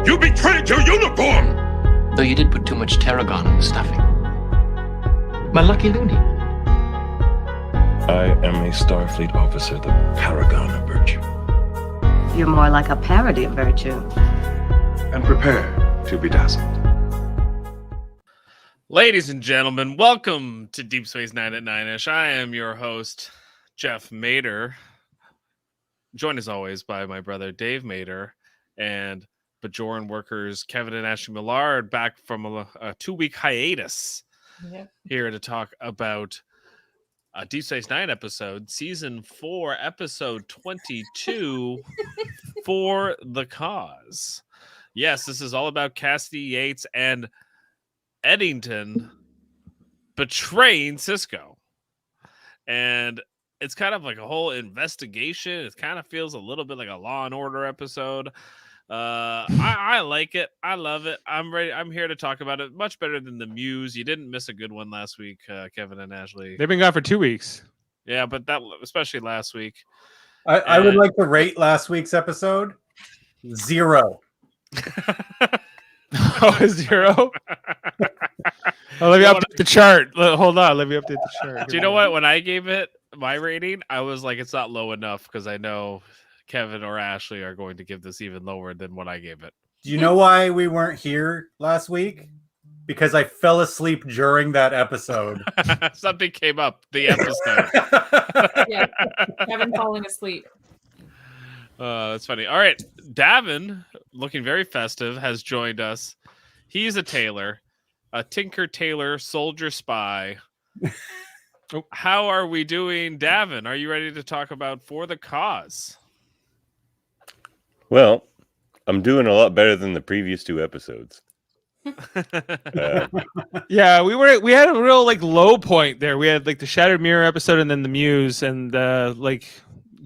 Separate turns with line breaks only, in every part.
You betrayed your uniform!
Though you did put too much tarragon in the stuffing. My lucky loony.
I am a Starfleet officer, the paragon of virtue.
You're more like a parody of virtue.
And prepare to be dazzled.
Ladies and gentlemen, welcome to Deep Space Nine at 9-ish. I am your host, Jeff Mater. Joined as always by my brother Dave Mater and Bajoran workers Kevin and Ashley Millard, back from a 2-week hiatus.
Yep.
Here to talk about a Deep Space Nine episode, season 4, episode 22, For the Cause. Yes, this is all about Cassidy, Yates, and Eddington betraying Cisco. And it's kind of like a whole investigation. It kind of feels a little bit like a Law and Order episode. I like it. I love it. I'm ready. I'm here to talk about it. Much better than the Muse. You didn't miss a good one last week, Kevin and Ashley.
They've been gone for 2 weeks.
Yeah, but that especially last week.
I would like to rate last week's episode 0.
Oh, 0? Let me update the chart. Hold on. Let me update the chart.
Do you know what? When I gave it my rating, I was like, it's not low enough because I know Kevin or Ashley are going to give this even lower than what I gave it.
Do you know why we weren't here last week? Because I fell asleep during that episode.
Something came up the episode.
Yeah, Kevin falling asleep.
That's funny. All right, Davan, looking very festive, has joined us. He's a tailor, a Tinker Tailor soldier spy. How are we doing, Davan? Are you ready to talk about For the Cause?
Well, I'm doing a lot better than the previous 2 episodes.
Yeah, we had a real like low point there. We had like the Shattered Mirror episode and then the Muse, and like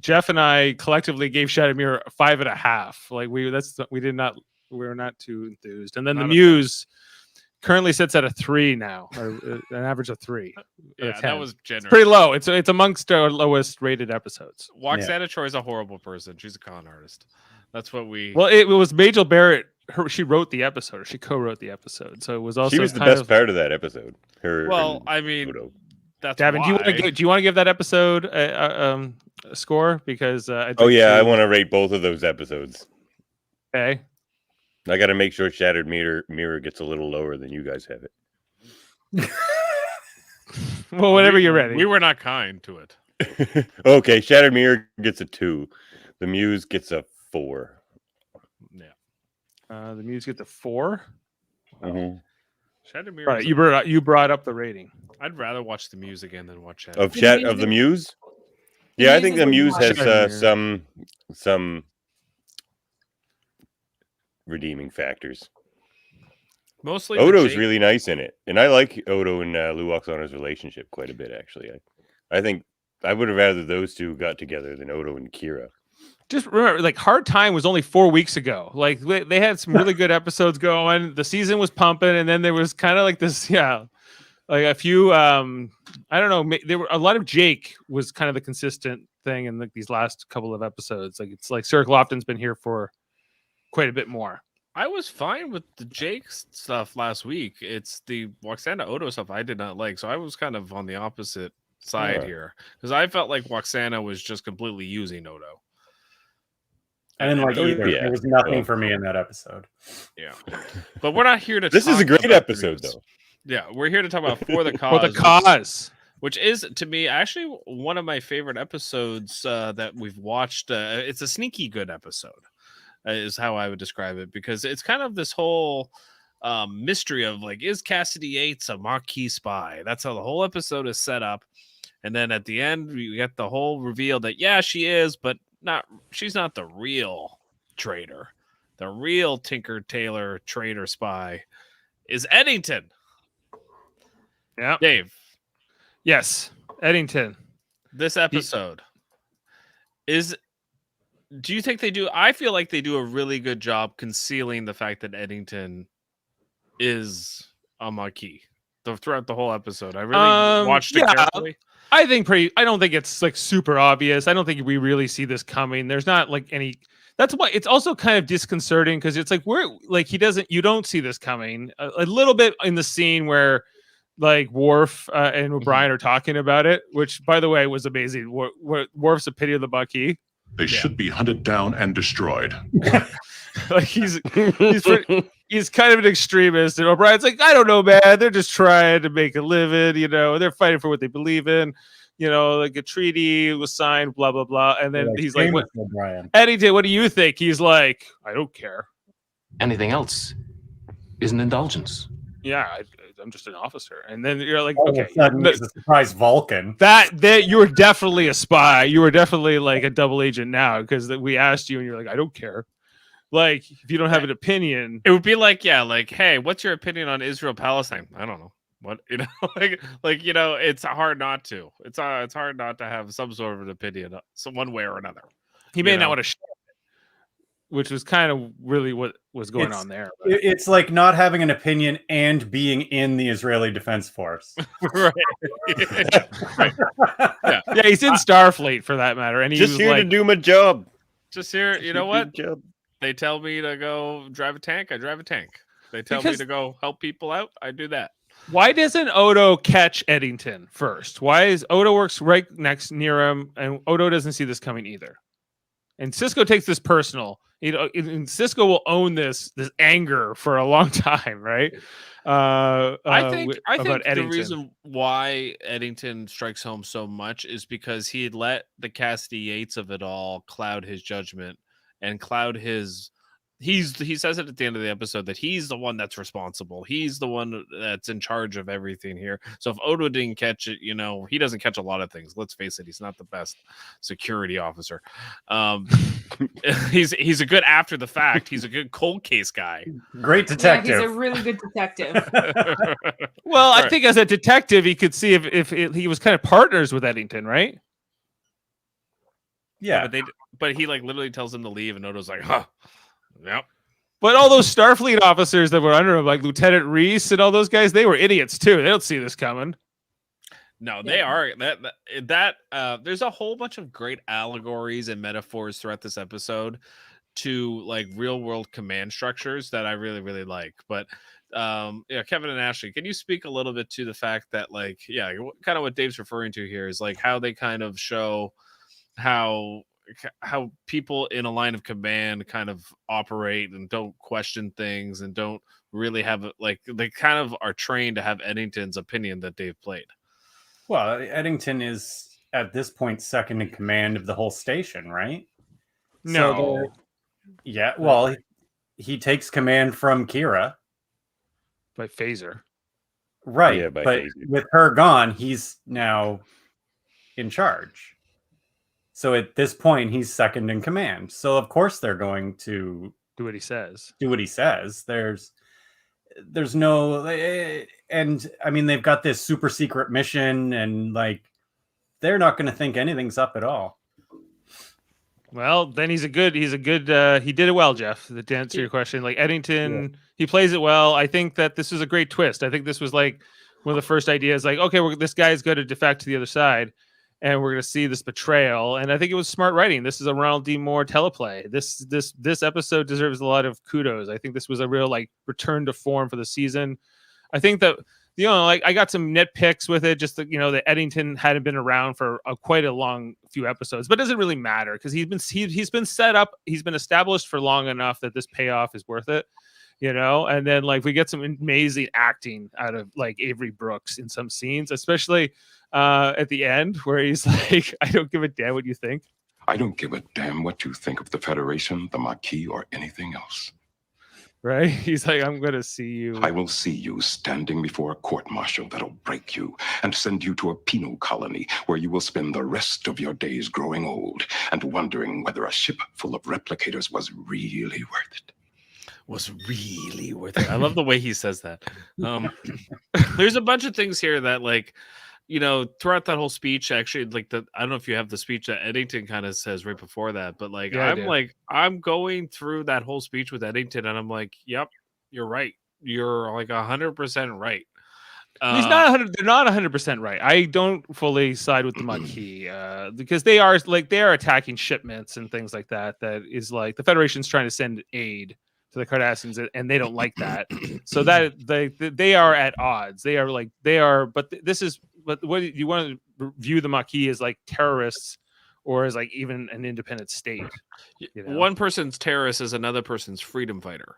Jeff and I collectively gave Shattered Mirror 5.5. Like we were not too enthused. And then the Muse currently sits at a 3 now, or an average of 3.
Yeah, that was generous.
It's pretty low. It's amongst our lowest rated episodes.
Waxana Troy is a horrible person. She's a con artist. That's what we.
Well, it was Majel Barrett. She wrote the episode. Or she co-wrote the episode, so it was also.
She was the best part of that episode.
Well, I mean, that's
Davan.
why.
Do you want to give that episode a score? Because I think
I want to rate both of those episodes.
Okay.
I got to make sure Shattered Mirror gets a little lower than you guys have it.
Well, whenever you're ready.
We were not kind to it.
Okay, Shattered Mirror gets a 2. The Muse gets a 4.
Yeah. The Muse gets a 4.
Mm-hmm.
Shattered Mirror.
Right, you brought up the rating.
I'd rather watch the Muse again than watch Shattered.
Of the Muse. Yeah, I think the Muse has some redeeming factors.
Mostly
Odo's really nice in it, and I like Odo and Lou Oksana's relationship quite a bit. Actually, I think I would have rather those two got together than Odo and Kira.
Just remember, like Hard Time was only 4 weeks ago. Like they had some really good episodes going. The season was pumping, and then there was kind of like this, like a few. I don't know. There were a lot of Jake was kind of the consistent thing in like these last couple of episodes. Like it's like Sir Lofton's been here for quite a bit more.
I was fine with the Jake stuff last week. It's the Waxana Odo stuff I did not like, so I was kind of on the opposite side here because I felt like Waxana was just completely using Odo.
I didn't like either.
Yeah.
There was nothing for me in that episode.
Yeah, but we're not here to.
This is a great episode, though.
Yeah, we're here to talk about For the Cause.
For the Cause,
which is to me actually one of my favorite episodes that we've watched. It's a sneaky good episode. Is how I would describe it, because it's kind of this whole mystery of like, is Cassidy Yates a Maquis spy? That's how the whole episode is set up. And then at the end, we get the whole reveal that, yeah, she is, but she's not the real traitor. The real Tinker Tailor traitor spy is Eddington.
Yeah.
Dave.
Yes. Eddington.
This episode do you think they do? I feel like they do a really good job concealing the fact that Eddington is a Maquis throughout the whole episode. I really watched it carefully.
I don't think it's like super obvious. I don't think we really see this coming. There's not like any. That's why it's also kind of disconcerting because it's like you don't see this coming. A little bit in the scene where like Worf and O'Brien are talking about it, which by the way was amazing. Worf's a pity of the Bucky.
They should be hunted down and destroyed.
Like he's kind of an extremist, and O'Brien's like, I don't know, man. They're just trying to make a living, they're fighting for what they believe in. Like a treaty was signed, blah blah blah. And then he's like, "What, Eddington? What do you think?" He's like, "I don't care.
Anything else is an indulgence."
Yeah, I'm just an officer." And then you're like,
All
"Okay,
of a sudden he's a surprise Vulcan."
That you were definitely a spy. You were definitely like a double agent now because we asked you, and you're like, "I don't care." Like, if you don't have an opinion,
it would be like, hey, what's your opinion on Israel Palestine? I don't know. What it's hard not to. It's hard not to have some sort of an opinion, one way or another.
He may not want to share it, which was kind of really what was going on there.
It's like not having an opinion and being in the Israeli Defense Force.
Right. Right.
Yeah, he's in Starfleet for that matter, and he
just
was
here
like,
to do my job.
Just here, you know what? They tell me to go drive a tank, I drive a tank. They tell me to go help people out, I do that.
Why doesn't Odo catch Eddington first? Why is Odo works right near him, and Odo doesn't see this coming either? And Cisco takes this personal. And Cisco will own this anger for a long time, right?
I think the reason why Eddington strikes home so much is because he had let the Cassidy Yates of it all cloud his judgment and cloud his. He says it at the end of the episode that he's the one that's responsible. He's the one that's in charge of everything here. So if Odo didn't catch it, he doesn't catch a lot of things. Let's face it, he's not the best security officer. He's a good after the fact. He's a good cold case guy.
Great detective.
Yeah, he's a really good detective.
Well, I think as a detective, he could see if he was kind of partners with Eddington, right?
Yeah,
but he like literally tells him to leave, and Odo's like, huh. Yep.
But all those Starfleet officers that were under him, like Lieutenant Reese and all those guys, they were idiots too. They don't see this coming.
No, they are. There's a whole bunch of great allegories and metaphors throughout this episode to like real world command structures that I really, really like. But Kevin and Ashley, can you speak a little bit to the fact that kind of what Dave's referring to here is like how they kind of show how people in a line of command kind of operate and don't question things and don't really have they kind of are trained to have Eddington's opinion that Dave played.
Well, Eddington is at this point second in command of the whole station, right?
No.
Well, he takes command from Kira
By Phaser.
Right.
Yeah, by
but
Phaser.
With her gone, he's now in charge. So at this point, he's second in command. So of course they're going to
do what he says.
There's no, and I mean they've got this super secret mission, and they're not going to think anything's up at all.
Well, then he did it well, Jeff. To answer your question, like Eddington, he plays it well. I think that this was a great twist. I think this was like one of the first ideas. Like, okay, this guy's going to defect to the other side. And we're going to see this betrayal. And I think it was smart writing. This is a Ronald D. Moore teleplay. This episode deserves a lot of kudos. I think this was a real return to form for the season. I think that, I got some nitpicks with it. Just that, that Eddington hadn't been around for quite a long few episodes, but it doesn't really matter because he's been set up. He's been established for long enough that this payoff is worth it. And then we get some amazing acting out of Avery Brooks in some scenes, especially at the end where he's like, I don't give a damn what you think.
I don't give a damn what you think of the Federation, the Maquis, or anything else.
Right? He's like, I'm going to see you.
I will see you standing before a court-martial that'll break you and send you to a penal colony where you will spend the rest of your days growing old and wondering whether a ship full of replicators was really worth it.
Was really worth it. I love the way he says that. There's a bunch of things here that throughout that whole speech, actually, I don't know if you have the speech that Eddington kind of says right before that, but I'm going through that whole speech with Eddington, and I'm like, yep, you're right. You're 100% right.
He's not 100. They're not 100% right. I don't fully side with the Maquis because they are attacking shipments and things like that. That is like the Federation's trying to send aid to the Cardassians, and they don't like that. So that they are at odds. They are. But this is. But what you want to view the Maquis as like terrorists, or as like even an independent state. You know?
One person's terrorist is another person's freedom fighter.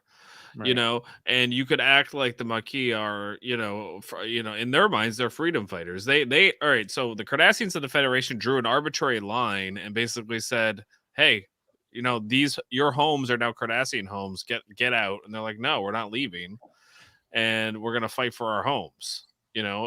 Right.
You know, and you could act like the Maquis are, in their minds, they're freedom fighters. They all right. So the Cardassians of the Federation drew an arbitrary line and basically said, "Hey, your homes are now Cardassian homes. Get out." And they're like, "No, we're not leaving, and we're gonna fight for our homes."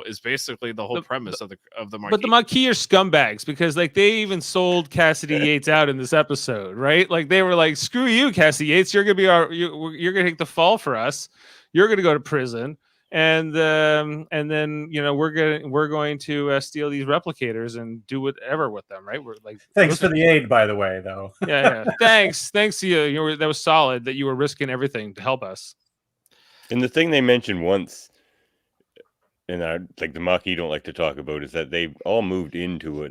Is basically the whole premise of the Maquis.
But the Maquis are scumbags because like they even sold Cassidy Yates out in this episode, right? Like they were like, "Screw you, Cassidy Yates. You're gonna be you're gonna take the fall for us. You're gonna go to prison, and then we're going to steal these replicators and do whatever with them, right?" We're like,
thanks for the aid, by the way, though.
yeah. Thanks to you. That was solid. That you were risking everything to help us.
And the thing they mentioned once, and like the Maquis don't like to talk about, is that they all moved into a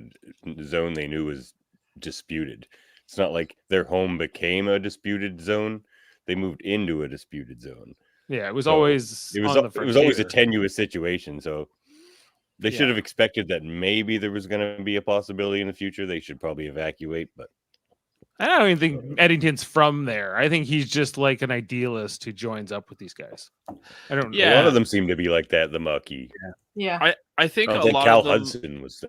zone they knew was disputed. It's not like their home became a disputed zone; they moved into a disputed zone.
Yeah, it was always
it was always a tenuous situation. So they should have expected that maybe there was going to be a possibility in the future. They should probably evacuate, but
I don't even think Eddington's from there. I think he's just like an idealist who joins up with these guys. I don't know.
A lot of them seem to be like that, the Maquis.
Yeah.
I think a lot
Cal
of them...
Hudson was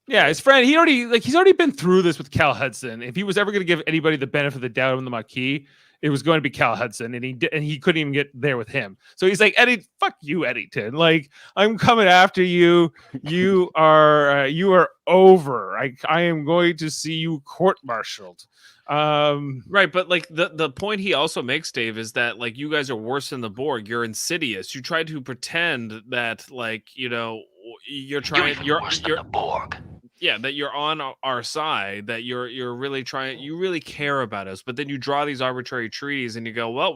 Yeah, his friend, he's already been through this with Cal Hudson. If he was ever going to give anybody the benefit of the doubt on the Maquis, it was going to be Cal Hudson, and he couldn't even get there with him. So he's like, fuck you, Eddington. Like, I'm coming after you. You are over. I am going to see you court-martialed.
Right, but like the point he also makes, Dave, is that like you guys are worse than the Borg. You're insidious. You try to pretend that like you're trying. You're worse than the Borg. Yeah, that you're on our side, that you're really trying, you really care about us, but then you draw these arbitrary treaties and you go, well,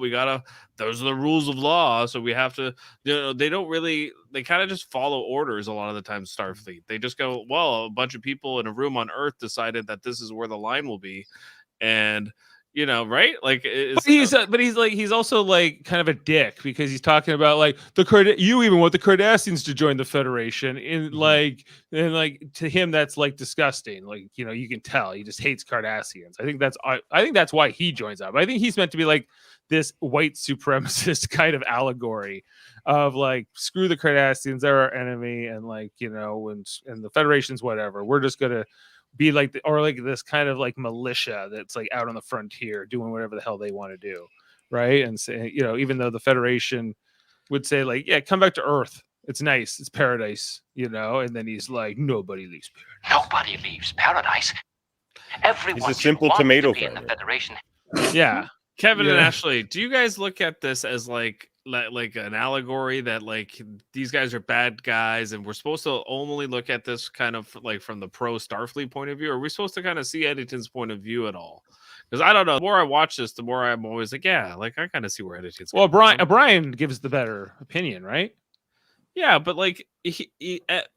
those are the rules of law, so we have to, they don't really, they kind of just follow orders a lot of the time, Starfleet. They just go, well, a bunch of people in a room on Earth decided that this is where the line will be, and right? Like,
he's also like kind of a dick because he's talking about like you even want the Cardassians to join the Federation, and like to him that's like disgusting. Like you can tell he just hates Cardassians. I think that's why he joins up. I think he's meant to be like this white supremacist kind of allegory of like screw the Cardassians, they're our enemy, and like and the Federation's whatever. We're just gonna be like this kind of like militia that's like out on the frontier doing whatever the hell they want to do, right? And say, even though the Federation would say like, yeah, come back to Earth, it's nice, it's paradise, and then he's like, nobody leaves paradise.
Nobody leaves paradise. Everyone
He's a simple tomato farmer.
in the Federation.
Yeah.
Kevin and Ashley, do you guys look at this as like an allegory that like these guys are bad guys and we're supposed to only look at this kind of like from the pro Starfleet point of view? Or are we supposed to kind of see Eddington's point of view at all? Because I don't know. The more I watch this, the more I'm always like, yeah, like I kind of see where Eddington's.
Well, O'Brien gives the better opinion, right?
Yeah, but like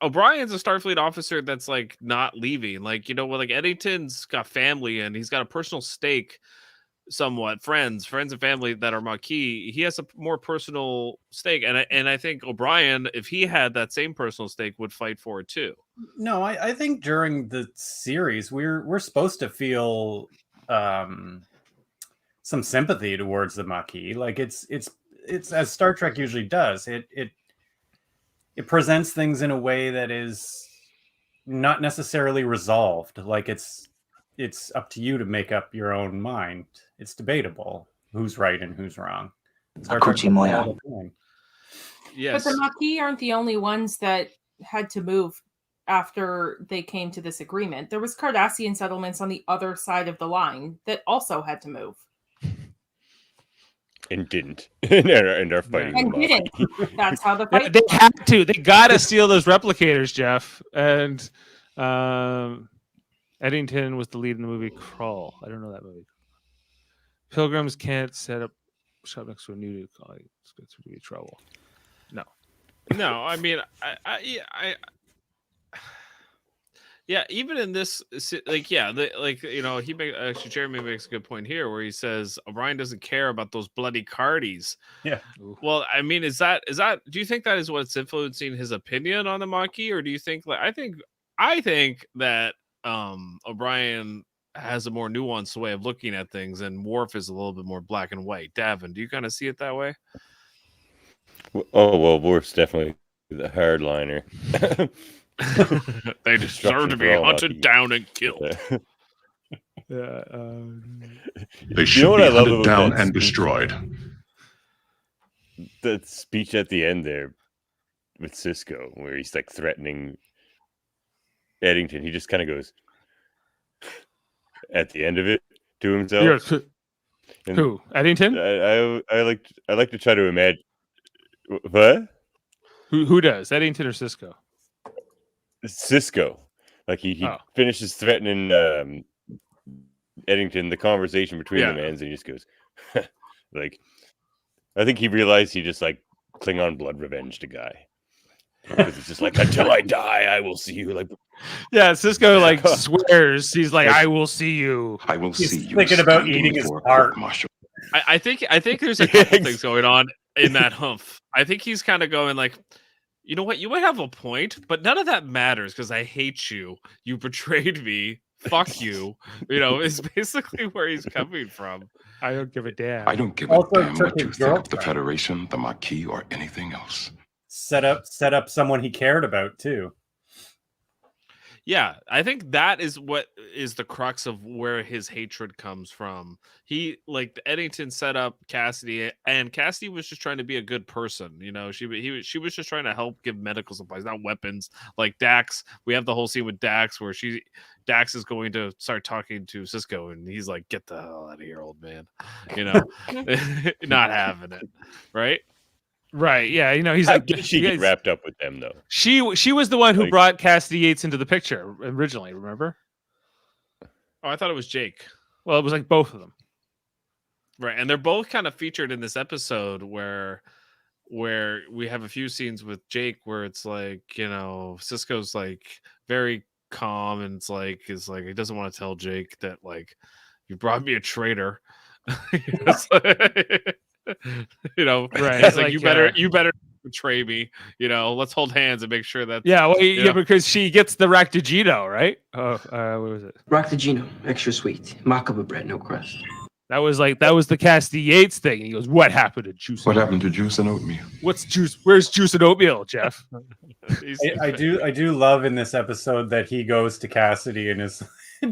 O'Brien's a Starfleet officer that's like not leaving. Like like Eddington's got family and he's got a personal stake. Somewhat friends and family that are Maquis. He has a more personal stake, and I think O'Brien, if he had that same personal stake, would fight for it too.
No, I think during the series we're supposed to feel some sympathy towards the Maquis. Like it's as Star Trek usually does. It presents things in a way that is not necessarily resolved. Like it's up to you to make up your own mind. It's debatable who's right and who's wrong.
Yes.
But the Maquis aren't the only ones that had to move after they came to this agreement. There was Cardassian settlements on the other side of the line that also had to move.
And didn't. and are fighting.
And didn't. That's how the fight
They had to. They got to steal those replicators, Jeff. And Eddington was the lead in the movie Crawl. I don't know that movie. Pilgrims can't set up shop next to a new colleague. It's going to be trouble. No.
No, I mean, yeah, even in this, like, yeah, he actually Jeremy makes a good point here where he says O'Brien doesn't care about those bloody cardies.
Yeah.
Well, I mean, is that? Do you think that is what's influencing his opinion on the Maquis, or do you think I think that O'Brien has a more nuanced way of looking at things, and Worf is a little bit more black and white. Davan, do you kind of see it that way?
Oh well, Worf's definitely the hardliner.
They deserve to be hunted down and killed.
Yeah,
They should be hunted down and destroyed.
The speech at the end there with Cisco, where he's like threatening Eddington, he just kind of goes at the end of it to himself. And
who? Eddington?
I like to try to imagine what?
Who does? Eddington or Cisco?
Cisco. Like he finishes threatening Eddington, the conversation between them ends, and he just goes like, I think he realized he just like Klingon blood revenge to guy. Because it's just like, until I die, I will see you. Like,
yeah, Cisco like swears. He's like, I will see you.
I will see you.
Thinking about eating his heart.
I think there's a couple things going on in that humph. I think he's kind of going like, you know what? You might have a point, but none of that matters because I hate you. You betrayed me. Fuck you. Is basically where he's coming from.
I don't give a damn.
I don't give a damn what you think of the Federation, the Maquis, or anything else.
Set up someone he cared about too.
Yeah, I think that is what is the crux of where his hatred comes from. He like Eddington set up Cassidy, and Cassidy was just trying to be a good person. She was just trying to help give medical supplies, not weapons. Like Dax, we have the whole scene with Dax where Dax is going to start talking to Cisco, and he's like, "Get the hell out of here, old man," not having it, right?
Right, yeah, he's
how
like,
did she get wrapped up with them though?
She was the one who brought Cassidy Yates into the picture originally. Remember?
Oh, I thought it was Jake.
Well, it was like both of them,
right? And they're both kind of featured in this episode where we have a few scenes with Jake where it's like Cisco's like very calm and it's like he doesn't want to tell Jake that like you brought me a traitor. Right? It's like you better betray me. Let's hold hands and make sure that.
Yeah, well, because she gets the Ractigino, right? Oh, what was it?
Ractigino, extra sweet, macabre bread, no crust.
That was the Cassidy Yates thing. He goes, "What happened to juice?
What happened to juice and oatmeal?
What's juice? Where's juice and oatmeal, Jeff?"
I do love in this episode that he goes to Cassidy and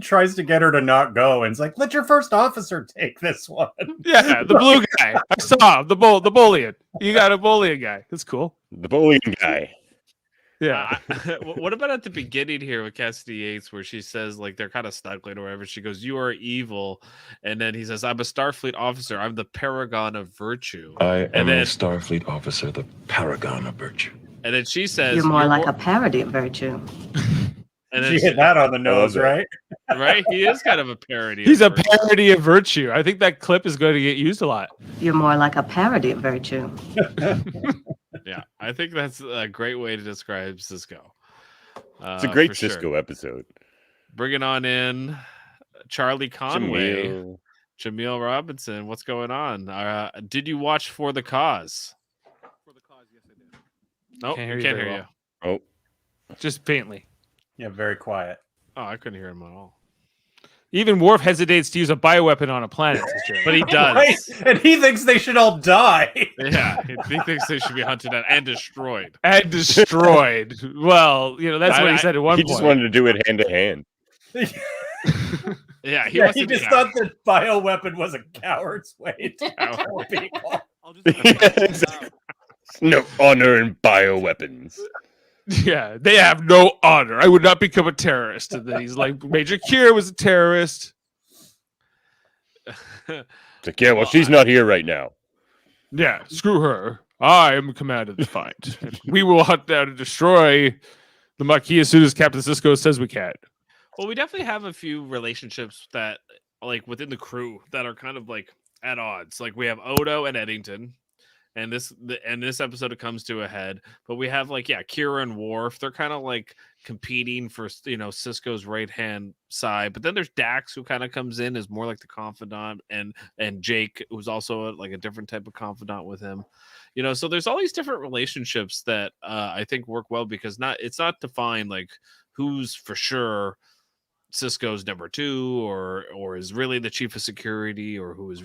tries to get her to not go, and it's like, let your first officer take this one.
Yeah, the blue guy. I saw him, the bullion. You got a bullion guy. That's cool.
The bullion guy.
Yeah.
What about at the beginning here with Cassidy Yates, where she says like they're kind of snuggling or whatever? She goes, "You are evil," and then he says, "I'm a Starfleet officer. I'm the paragon of virtue."
I am a Starfleet officer, the paragon of virtue.
And then she says,
"You're more like a parody of virtue."
And she hit that on the nose, right?
Right? He is kind of a parody.
He's a parody of virtue. I think that clip is going to get used a lot.
You're more like a parody of virtue.
Yeah, I think that's a great way to describe Cisco.
It's a great Cisco episode.
Bringing on in Charlie Conway, Jaemeel Robinson. What's going on? Did you watch For the Cause? For the Cause, yes, I did. Nope, can't hear you.
Oh,
just faintly.
Yeah, very quiet.
Oh, I couldn't hear him at all.
Even Worf hesitates to use a bioweapon on a planet,
but he does.
Right? And he thinks they should all die.
Yeah, he thinks they should be hunted down and destroyed.
And destroyed. Well, that's what he said at one point.
He just wanted to do it hand to hand.
Yeah,
he just thought that bioweapon was a coward's way to kill people.
Exactly. No honor in bioweapons.
Yeah, they have no honor. I would not become a terrorist. And then he's like, Major Kira was a terrorist.
It's like, yeah, well, she's not here right now.
Yeah, screw her. I am in command of the fight. We will hunt down and destroy the Maquis as soon as Captain Cisco says we can.
Well, we definitely have a few relationships that, like, within the crew that are kind of like at odds. Like we have Odo and Eddington. and this episode it comes to a head. But we have Kira and Worf. They're kind of like competing for Cisco's right hand side. But then there's Dax, who kind of comes in as more like the confidant, and Jake, who's also like a different type of confidant with him. So there's all these different relationships that I think work well, because it's not defined like who's for sure Cisco's number 2 or is really the chief of security, or who is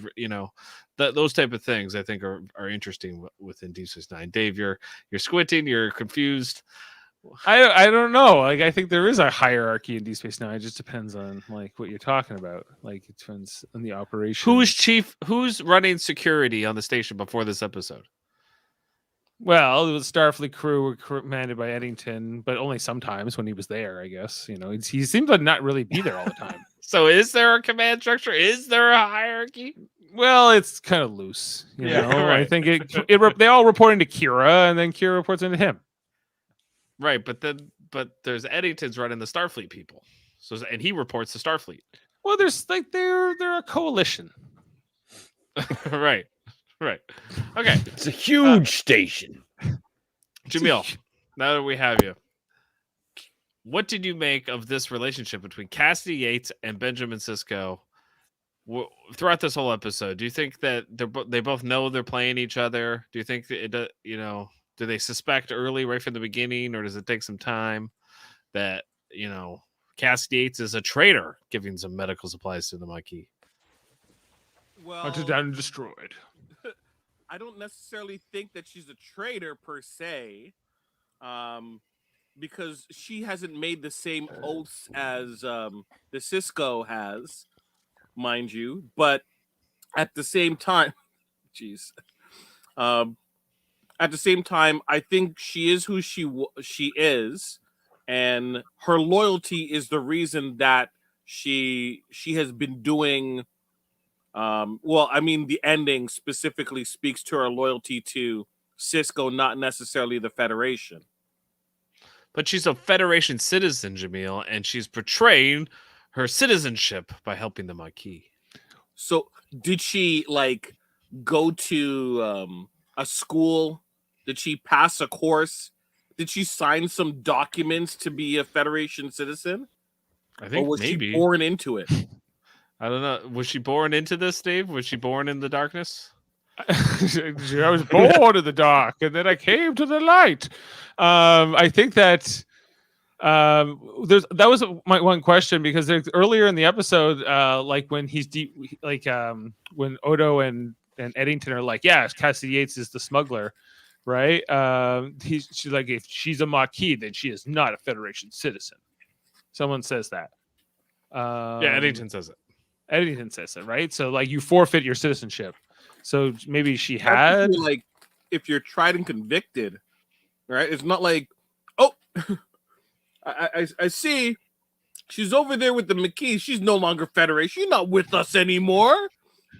those type of things I think are interesting within Deep Space Nine. Dave, you're squinting, you're confused.
I don't know. Like, I think there is a hierarchy in Deep Space Nine. It just depends on like what you're talking about. Like, it depends on the operation.
Who's running security on the station before this episode?
Well, the Starfleet crew were commanded by Eddington, but only sometimes when he was there, I guess. He seems to not really be there all the time.
So is there a command structure? Is there a hierarchy?
Well, it's kind of loose.
Right.
I think they all report into Kira, and then Kira reports into him.
Right, but there's Eddington's running the Starfleet people. And he reports to Starfleet.
Well, they're a coalition.
Right. Okay.
It's a huge station.
Jaemeel, now that we have you, what did you make of this relationship between Cassidy Yates and Benjamin Cisco throughout this whole episode? Do you think that they both know they're playing each other? Do you think that do they suspect early, right from the beginning, or does it take some time that Cassidy Yates is a traitor, giving some medical supplies to the Maquis?
Well,
Hunted down and destroyed.
I don't necessarily think that she's a traitor per se, because she hasn't made the same oaths as the Cisco has, mind you. But at the same time, at the same time, I think she is who she is, and her loyalty is the reason that she has been doing. The ending specifically speaks to her loyalty to Cisco, not necessarily the Federation.
But she's a Federation citizen, Jaemeel, and she's portraying her citizenship by helping the Maquis.
So, did she go to a school? Did she pass a course? Did she sign some documents to be a Federation citizen?
I think
or was
maybe
she born into it?
I don't know. Was she born into this, Dave? Was she born in the darkness?
I was born in the dark, and then I came to the light. I think that that was my one question, because earlier in the episode, when when Odo and Eddington are like, "Yeah, Cassidy Yates is the smuggler," right? She's like, if she's a Maquis, then she is not a Federation citizen. Someone says that.
Yeah, Eddington says it.
Eddington says it, right? So you forfeit your citizenship. So maybe she had
if you're tried and convicted, right? It's not like, oh, I see she's over there with the Maquis. She's no longer Federation. She's not with us anymore,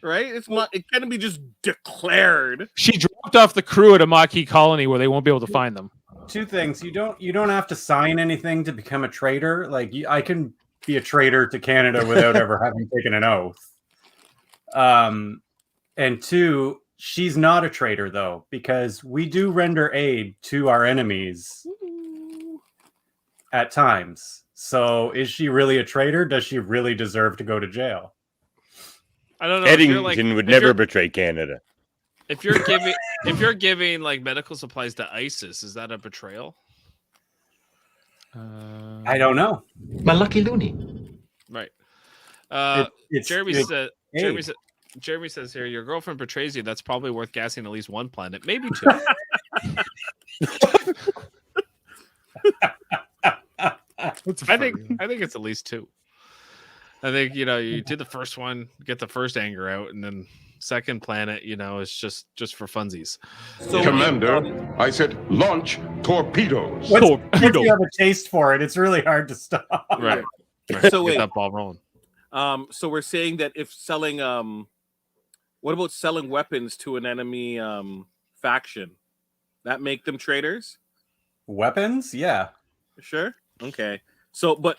right? It's not. It can't be just declared.
She dropped off the crew at a Maquis colony where they won't be able to find them.
Two things: you don't have to sign anything to become a traitor. I can be a traitor to Canada without ever having taken an oath. And two, she's not a traitor though, because we do render aid to our enemies at times. So is she really a traitor? Does she really deserve to go to jail?
I don't know.
Eddington would never betray Canada.
If you're giving medical supplies to ISIS, is that a betrayal?
I don't know.
My lucky loony.
Right. Jeremy says here, your girlfriend betrays you. That's probably worth gassing at least one planet, maybe two. I think it's at least two. I think you do the first one, get the first anger out, and then second planet, it's just for funsies.
So, Commander, I said launch torpedoes.
Once you have a taste for it, it's really hard to stop.
Right.
So
get that ball rolling.
So we're saying that if selling, what about selling weapons to an enemy faction? That make them traitors?
Weapons? Yeah.
Sure. Okay. So, but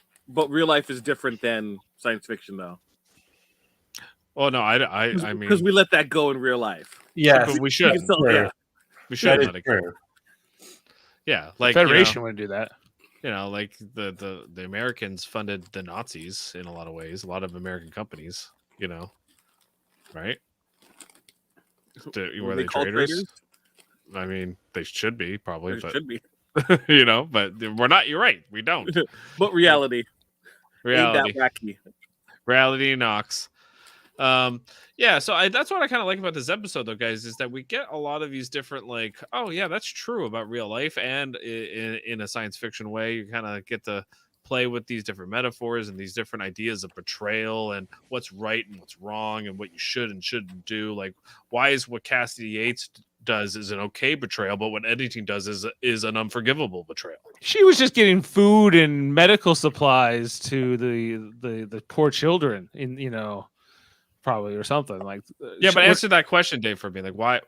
real life is different than science fiction, though.
Oh no, I mean,
because we let that go in real life.
Yeah, but we should. We should have
That
let
is
it go.
true.
Yeah,
The
like
Federation wouldn't do that.
like the Americans funded the Nazis in a lot of ways. A lot of American companies, right? Were they
called
traitors? I mean, they should be probably,
There
but
should be.
but we're not. You're right. We don't.
But reality ain't that
Reality,
wacky.
reality knocks. Yeah, so that's what I kind of like about this episode, though, guys, is that we get a lot of these different, like, oh yeah, that's true about real life, and in a science fiction way, you kind of get to play with these different metaphors and these different ideas of betrayal and what's right and what's wrong and what you should and shouldn't do. Like, why is what Cassidy Yates does is an okay betrayal, but what editing does is an unforgivable betrayal.
She was just getting food and medical supplies to the poor children probably, or something like.
Yeah, but answer that question, Dave, for me. Like, why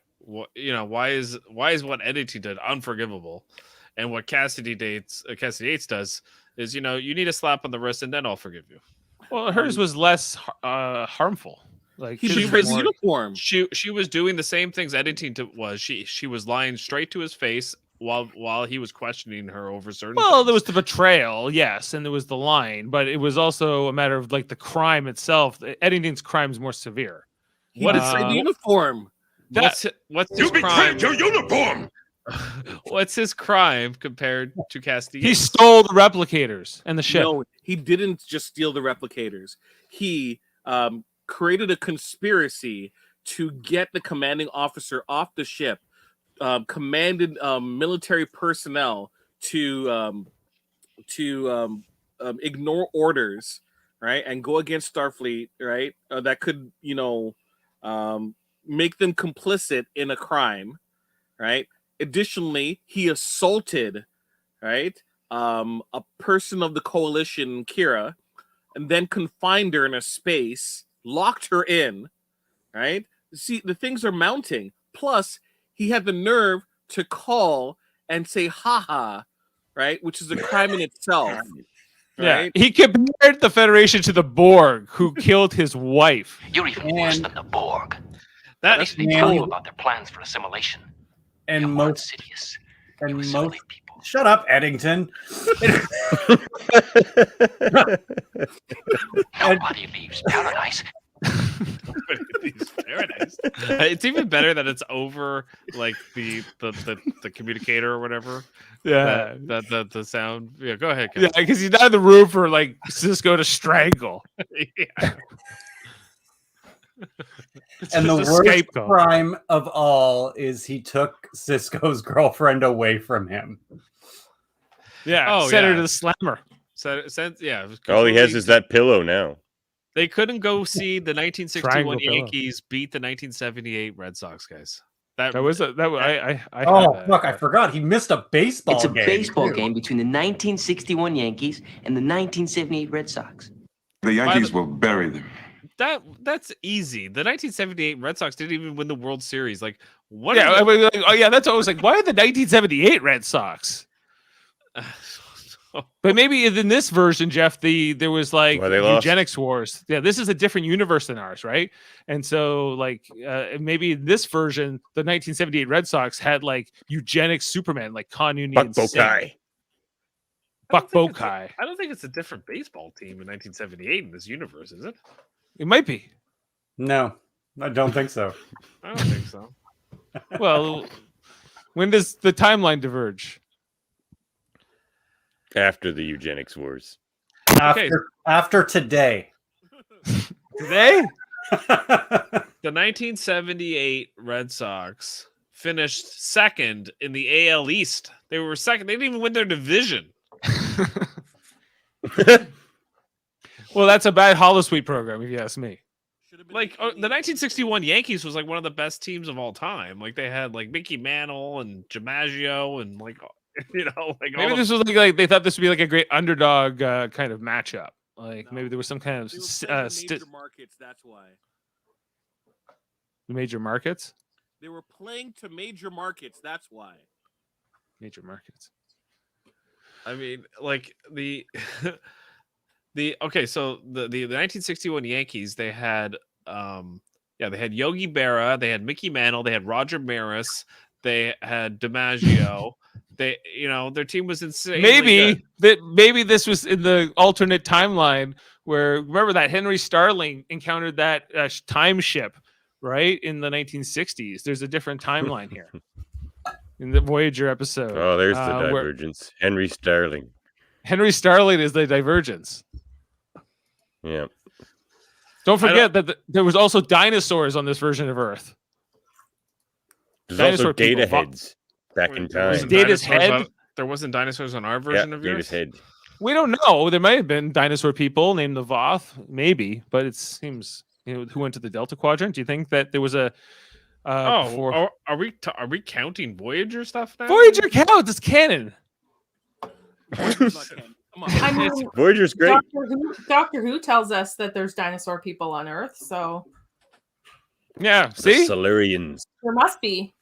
is what editing did unforgivable, and what Cassidy Yates does is, you need a slap on the wrist and then I'll forgive you.
Well, hers was less harmful. Like,
He
she
betrayed
was
the
more-
uniform.
She was doing the same things editing was. She was lying straight to his face while he was questioning her over certain.
Well,
things.
there was the betrayal, yes, and there was the lying, but it was also a matter of like the crime itself. Editing's crime is more severe.
He
What is
betrayed the uniform.
What's his crime?
your uniform!
What's his crime compared to Cassidy?
He
Yates?
stole the replicators and the ship.
No, he didn't just steal the replicators. He created a conspiracy to get the commanding officer off the ship, commanded military personnel to ignore orders, right, and go against Starfleet, right, that could make them complicit in a crime, right. Additionally, he assaulted, right, a person of the coalition, Kira, and then confined her in a space, locked her in, right? See, the things are mounting. Plus, he had the nerve to call and say haha, right? Which is a crime in itself. Right?
Yeah, he compared the Federation to the Borg, who killed his wife.
You're even worse than the Borg.
That
At least they tell you about their plans for assimilation.
And
You're more
most
insidious.
and
You
most
assimilate people.
shut up, Eddington.
Nobody leaves paradise.
Paradise. It's even better that it's over like the communicator or whatever.
Yeah,
the sound. Yeah, go ahead.
yeah, because he's not in the room for like Cisco to strangle.
Yeah.
And the
Just a
worst
scapegoat.
crime of all is he took Cisco's girlfriend away from him.
Yeah,
Oh,
sent her
yeah.
to the slammer.
Yeah.
All he has is that pillow now.
They couldn't go see the 1961
Triangle pillow.
Yankees beat the 1978 Red Sox, guys.
That was I
Oh,
had that.
fuck, I forgot. He missed a baseball
It's a
game.
baseball
too.
game between the 1961 Yankees and the 1978 Red Sox.
The Yankees will bury them.
That's easy. The 1978 Red Sox didn't even win the World Series. Like, what?
Yeah,
is
I mean, like, oh yeah, that's always like, why are the 1978 Red Sox? But maybe in this version, Jeff, there was like
Why they lost.
eugenics wars. Yeah, this is a different universe than ours, right? And so, like, maybe in this version, the 1978 Red Sox had like eugenics Superman, like Kanuni
Buck
and Singh.
Bokai.
Buck Bokai.
I don't think it's a different baseball team in 1978 in this universe, is it?
It might be.
No, I don't think so.
I don't think so.
Well, when does the timeline diverge?
After the eugenics wars.
After today.
Today?
The 1978 Red Sox finished second in the AL East. They were second. They didn't even win their division.
Well, that's a bad holosuite program, if you ask me.
Like the 1961 Yankees was like one of the best teams of all time. Like they had like Mickey Mantle and DiMaggio and like like
Maybe
all
this was like they thought this would be like a great underdog kind of matchup. Like maybe there was some kind of
They were playing in major markets, that's why.
major markets.
They were playing to major markets, that's why.
Major markets.
I mean, like the okay, so the 1961 Yankees, they had they had Yogi Berra, they had Mickey Mantle, they had Roger Maris, They had DiMaggio. They, their team was insane.
Maybe this was in the alternate timeline where, remember that Henry Starling encountered that time ship, right, in the 1960s. There's a different timeline here in the Voyager episode.
Oh, there's the divergence. Henry Starling.
Henry Starling is the divergence.
Yeah.
Don't forget that there was also dinosaurs on this version of Earth.
There's
Dinosaur
also data
people.
heads back in time.
Data's head?
There wasn't dinosaurs on our version of yours?
Data's head.
We don't know. There might have been dinosaur people named the Voth, maybe, but it seems who went to the Delta Quadrant. Do you think that there was a?
Are we counting Voyager stuff now?
Voyager counts. It's canon.
I mean,
Voyager's great.
Doctor Who tells us that there's dinosaur people on Earth, so
yeah.
The
See,
Silurians.
there must be.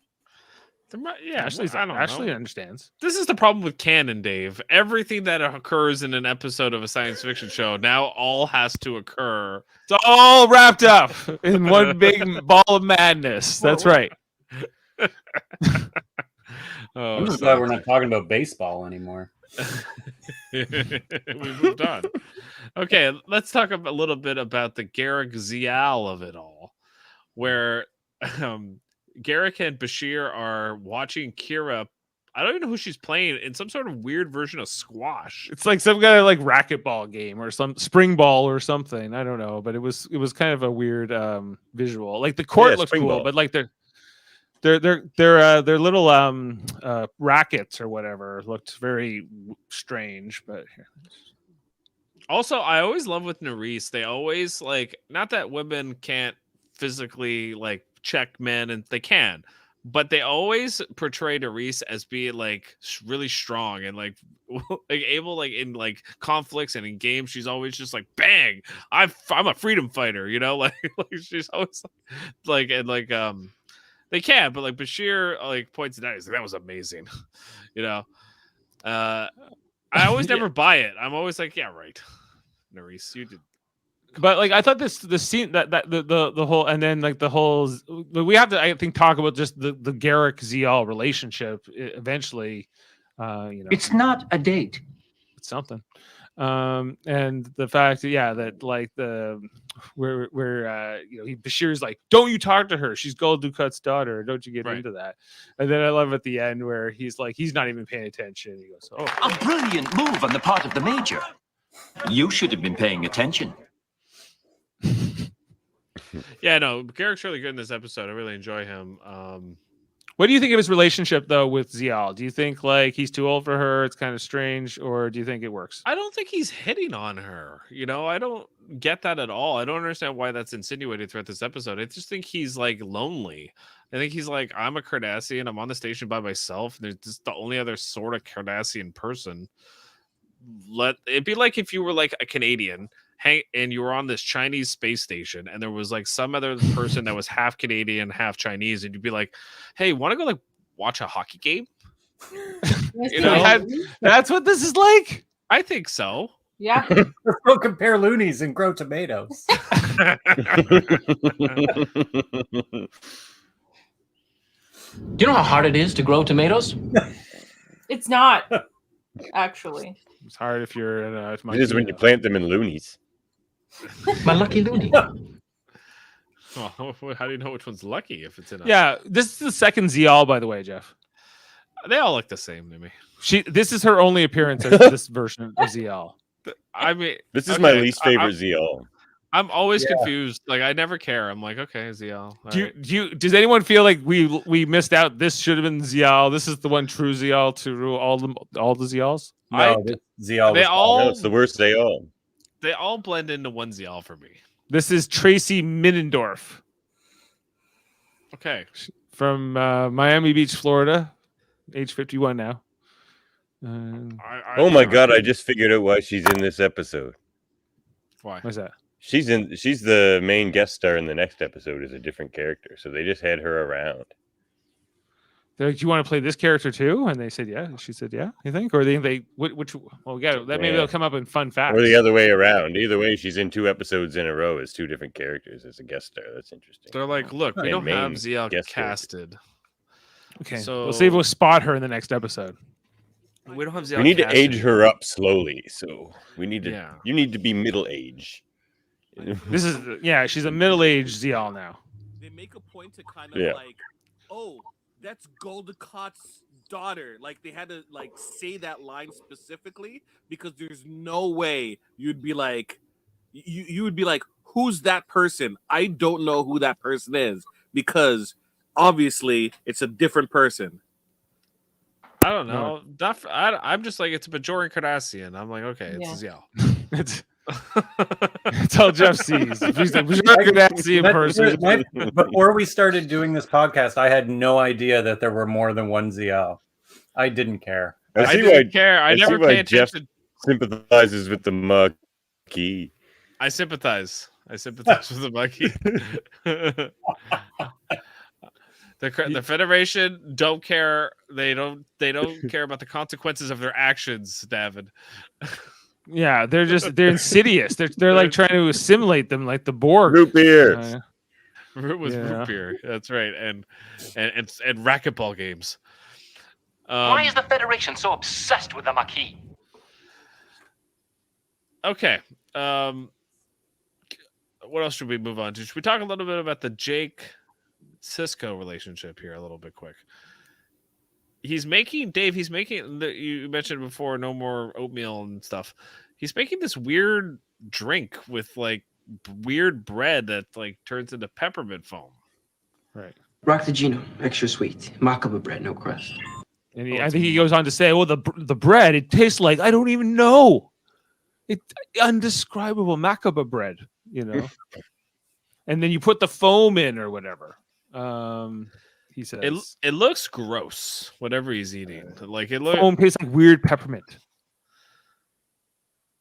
Yeah,
Ashley understands.
This is the problem with canon, Dave. Everything that occurs in an episode of a science fiction show now all has to occur.
It's all wrapped up in one big ball of madness. That's right.
I'm just glad we're not talking about baseball anymore.
We moved on. Okay, let's talk a little bit about the Garrick Zial of it all, where Garrick and Bashir are watching Kira. I don't even know who she's playing in some sort of weird version of squash.
It's like some kind of like racquetball game or some spring ball or something. I don't know, but it was kind of a weird visual. Like the court looks cool,
ball.
but like their little rackets or whatever looked very strange. But
also, I always love with Nerys. They always not that women can't physically check men, and they can, but they always portray Nerys as being really strong and able in conflicts and in games. She's always just bang, I'm a freedom fighter, she's always they can, but Bashir points it out. He's that was amazing, I always never buy it. I'm always yeah, right, Nerys, you did.
But I thought the scene that the whole, and then the whole, we have to, I think, talk about just the Garrick Zial relationship eventually.
It's not a date.
It's something. And the fact that Bashir's don't you talk to her, she's Gul Dukat's daughter, don't you get into that. And then I love at the end where he's not even paying attention. He goes, oh,
A brilliant move on the part of the Major. You should have been paying attention.
Yeah, no, Garrick's really good in this episode. I really enjoy him.
What do you think of his relationship though with Zial? Do you think he's too old for her, it's kind of strange, or do you think it works?
I don't think he's hitting on her. I don't get that at all. I don't understand why that's insinuated throughout this episode. I just think he's lonely. I think he's I'm a Cardassian. I'm on the station by myself. There's just the only other sort of Cardassian person. It'd be like if you were a Canadian and you were on this Chinese space station and there was some other person that was half Canadian, half Chinese, and you'd be like, hey, want to go watch a hockey game?
That's what this is like.
I think so.
Yeah.
Go compare loonies and grow tomatoes.
Do you know how hard it is to grow tomatoes?
It's not, actually.
It's hard if you're in a.
It is when you plant them in loonies.
My lucky loony.
Well, how do you know which one's lucky if it's in a...
Yeah, this is the second Zial, by the way, Jeff.
They all look the same to me.
This is her only appearance as this version of Zial.
I mean,
this is my least favorite Zial.
I'm always confused. I never care. I'm okay, Zial.
Does anyone feel like we missed out? This should have been Zial. This is the one true Zial to rule all the Zials.
No, Zial.
It's the worst Zial.
They all blend into one Zial for me.
This is Tracy Middendorf.
Okay.
From Miami Beach, Florida. Age 51 now.
Oh my God, I just figured out why she's in this episode.
Why?
What's that?
She's the main guest star in the next episode as a different character. So they just had her around.
They're like, do you want to play this character too? And they said, yeah. And she said, yeah. You think? Or which? Well, we got that. Maybe they'll come up in fun facts.
Or the other way around. Either way, she's in 2 episodes in a row as 2 different characters as a guest star. That's interesting.
They're like, look, we don't have Zial casted.
Okay,
So
we'll see if we'll spot her in the next episode.
we don't have
We need to
Cassidy.
age her up slowly. So we need to.
Yeah.
You need to be middle age.
This is she's a middle-aged Zial now.
They make a point to kind of like, oh, that's Goldicott's daughter. Like they had to like say that line specifically because there's no way you'd be like, you would be like, who's that person? I don't know who that person is because obviously it's a different person.
I don't know. I'm just like, it's a Bajoran Cardassian. I'm like, okay, it's Zial.
It's all Jeff sees. He's like, Cardassian person.
Before we started doing this podcast, I had no idea that there were more than one Zial. I didn't care.
I didn't care. I never pay attention.
Sympathizes with the Maquis.
I sympathize with the Maquis. The Federation don't care. They don't care about the consequences of their actions, Davan.
Yeah, they're insidious. They're like trying to assimilate them, like the Borg.
Root beers.
Root beer. That's right, and racquetball games.
Why is the Federation so obsessed with the Maquis?
Okay. What else should we move on to? Should we talk a little bit about the Jake Cisco relationship here a little bit quick? You mentioned before, no more oatmeal and stuff. He's making this weird drink with like weird bread that like turns into peppermint foam.
Right.
Roctagino, extra sweet. Macabre bread, no crust.
And I think he goes on to say, well, the bread, it tastes like, I don't even know. It's undescribable macabre bread, you know. And then you put the foam in or whatever. He says
it looks gross, whatever he's eating. Like it looks
foam tastes like weird peppermint.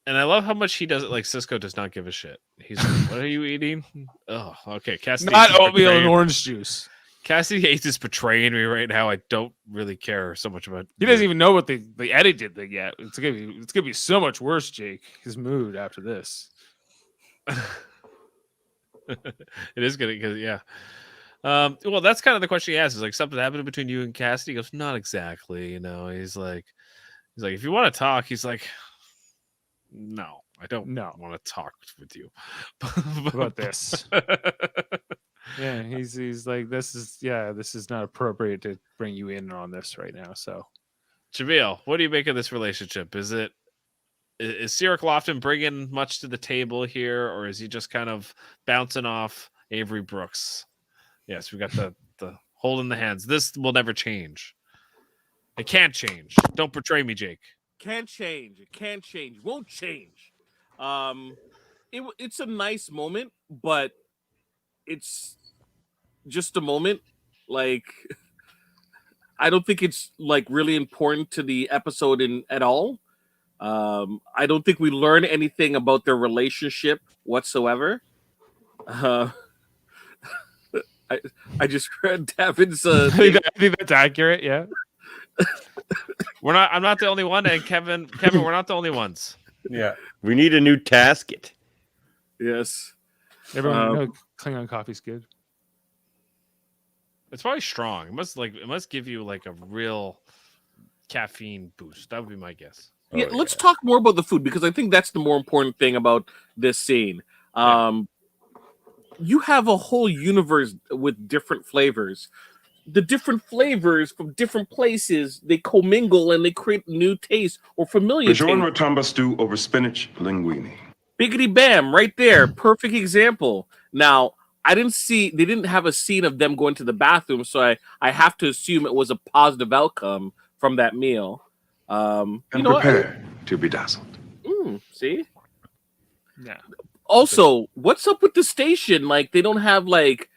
And I love how much he does it. Like Cisco does not give a shit. He's like, "What are you eating?" Oh, okay. Cassidy,
not oatmeal and orange juice.
Cassidy Yates is betraying me right now. I don't really care so much about.
He doesn't even know what the edited thing yet. It's gonna be so much worse, Jake. His mood after this.
It is gonna, because well, that's kind of the question he asks. Is like, something happened between you and Cassidy? He goes, not exactly. You know, he's like, if you want to talk, he's like, no, I don't want to talk with you
about this. Yeah, he's like, this is not appropriate to bring you in on this right now. So,
Jaemeel, what do you make of this relationship? Is Cyril Lofton bringing much to the table here, or is he just kind of bouncing off Avery Brooks? Yes, we got the hold in the hands. This will never change. It can't change. Don't betray me, Jake.
Can't change. It can't change. Won't change. It's a nice moment, but it's just a moment. Like, I don't think it's like really important to the episode at all. I don't think we learn anything about their relationship whatsoever. I just read Davin's.
I think that's accurate. Yeah.
I'm not the only one, and Kevin, we're not the only ones.
Yeah.
We need a new tasket.
Yes.
Everyone know Klingon coffee's good.
It's probably strong. It must give you like a real caffeine boost. That would be my guess.
Yeah, let's talk more about the food, because I think that's the more important thing about this scene. You have a whole universe with different flavors. The different flavors from different places, they commingle and they create new taste or familiar taste.
Bajoran rotamba stew over spinach linguine.
Biggity bam, right there. Perfect example. Now, they didn't have a scene of them going to the bathroom, so I have to assume it was a positive outcome from that meal.
And prepare to be dazzled.
See?
Yeah.
Also, what's up with the station? Like, they don't have like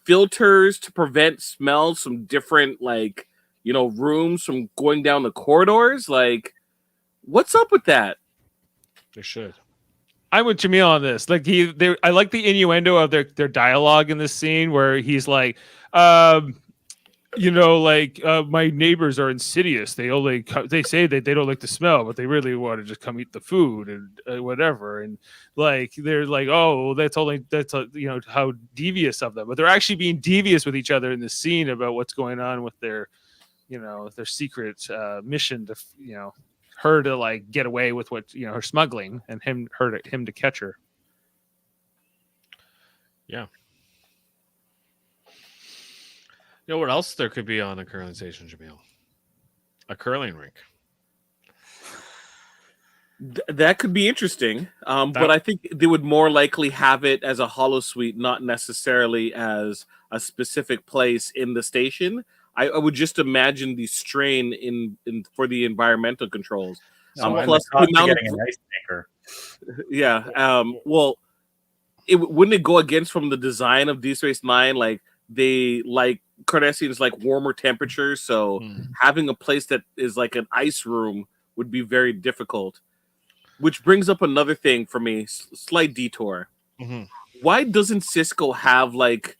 filters to prevent smells from different rooms from going down the corridors. Like, what's up with that?
They should.
I'm with Jaemeel on this. Like I like the innuendo of their dialogue in this scene where he's like, my neighbors are insidious. They say that they don't like the smell, but they really want to just come eat the food and whatever. And like they're like, oh, that's how devious of them. But they're actually being devious with each other in the scene about what's going on with their secret mission to her to like get away with what her smuggling and him to catch her.
Yeah. You know what else there could be on a curling station, Jaemeel? A curling rink.
That could be interesting, but I think they would more likely have it as a holosuite, not necessarily as a specific place in the station. I would just imagine the strain in for the environmental controls. Plus, the amount of an ice maker. Yeah. Well, wouldn't it go against from the design of Deep Space Nine? Like they like Cardassians like warmer temperatures, so having a place that is like an ice room would be very difficult. Which brings up another thing for me, slight detour.
Mm-hmm.
Why doesn't Cisco have like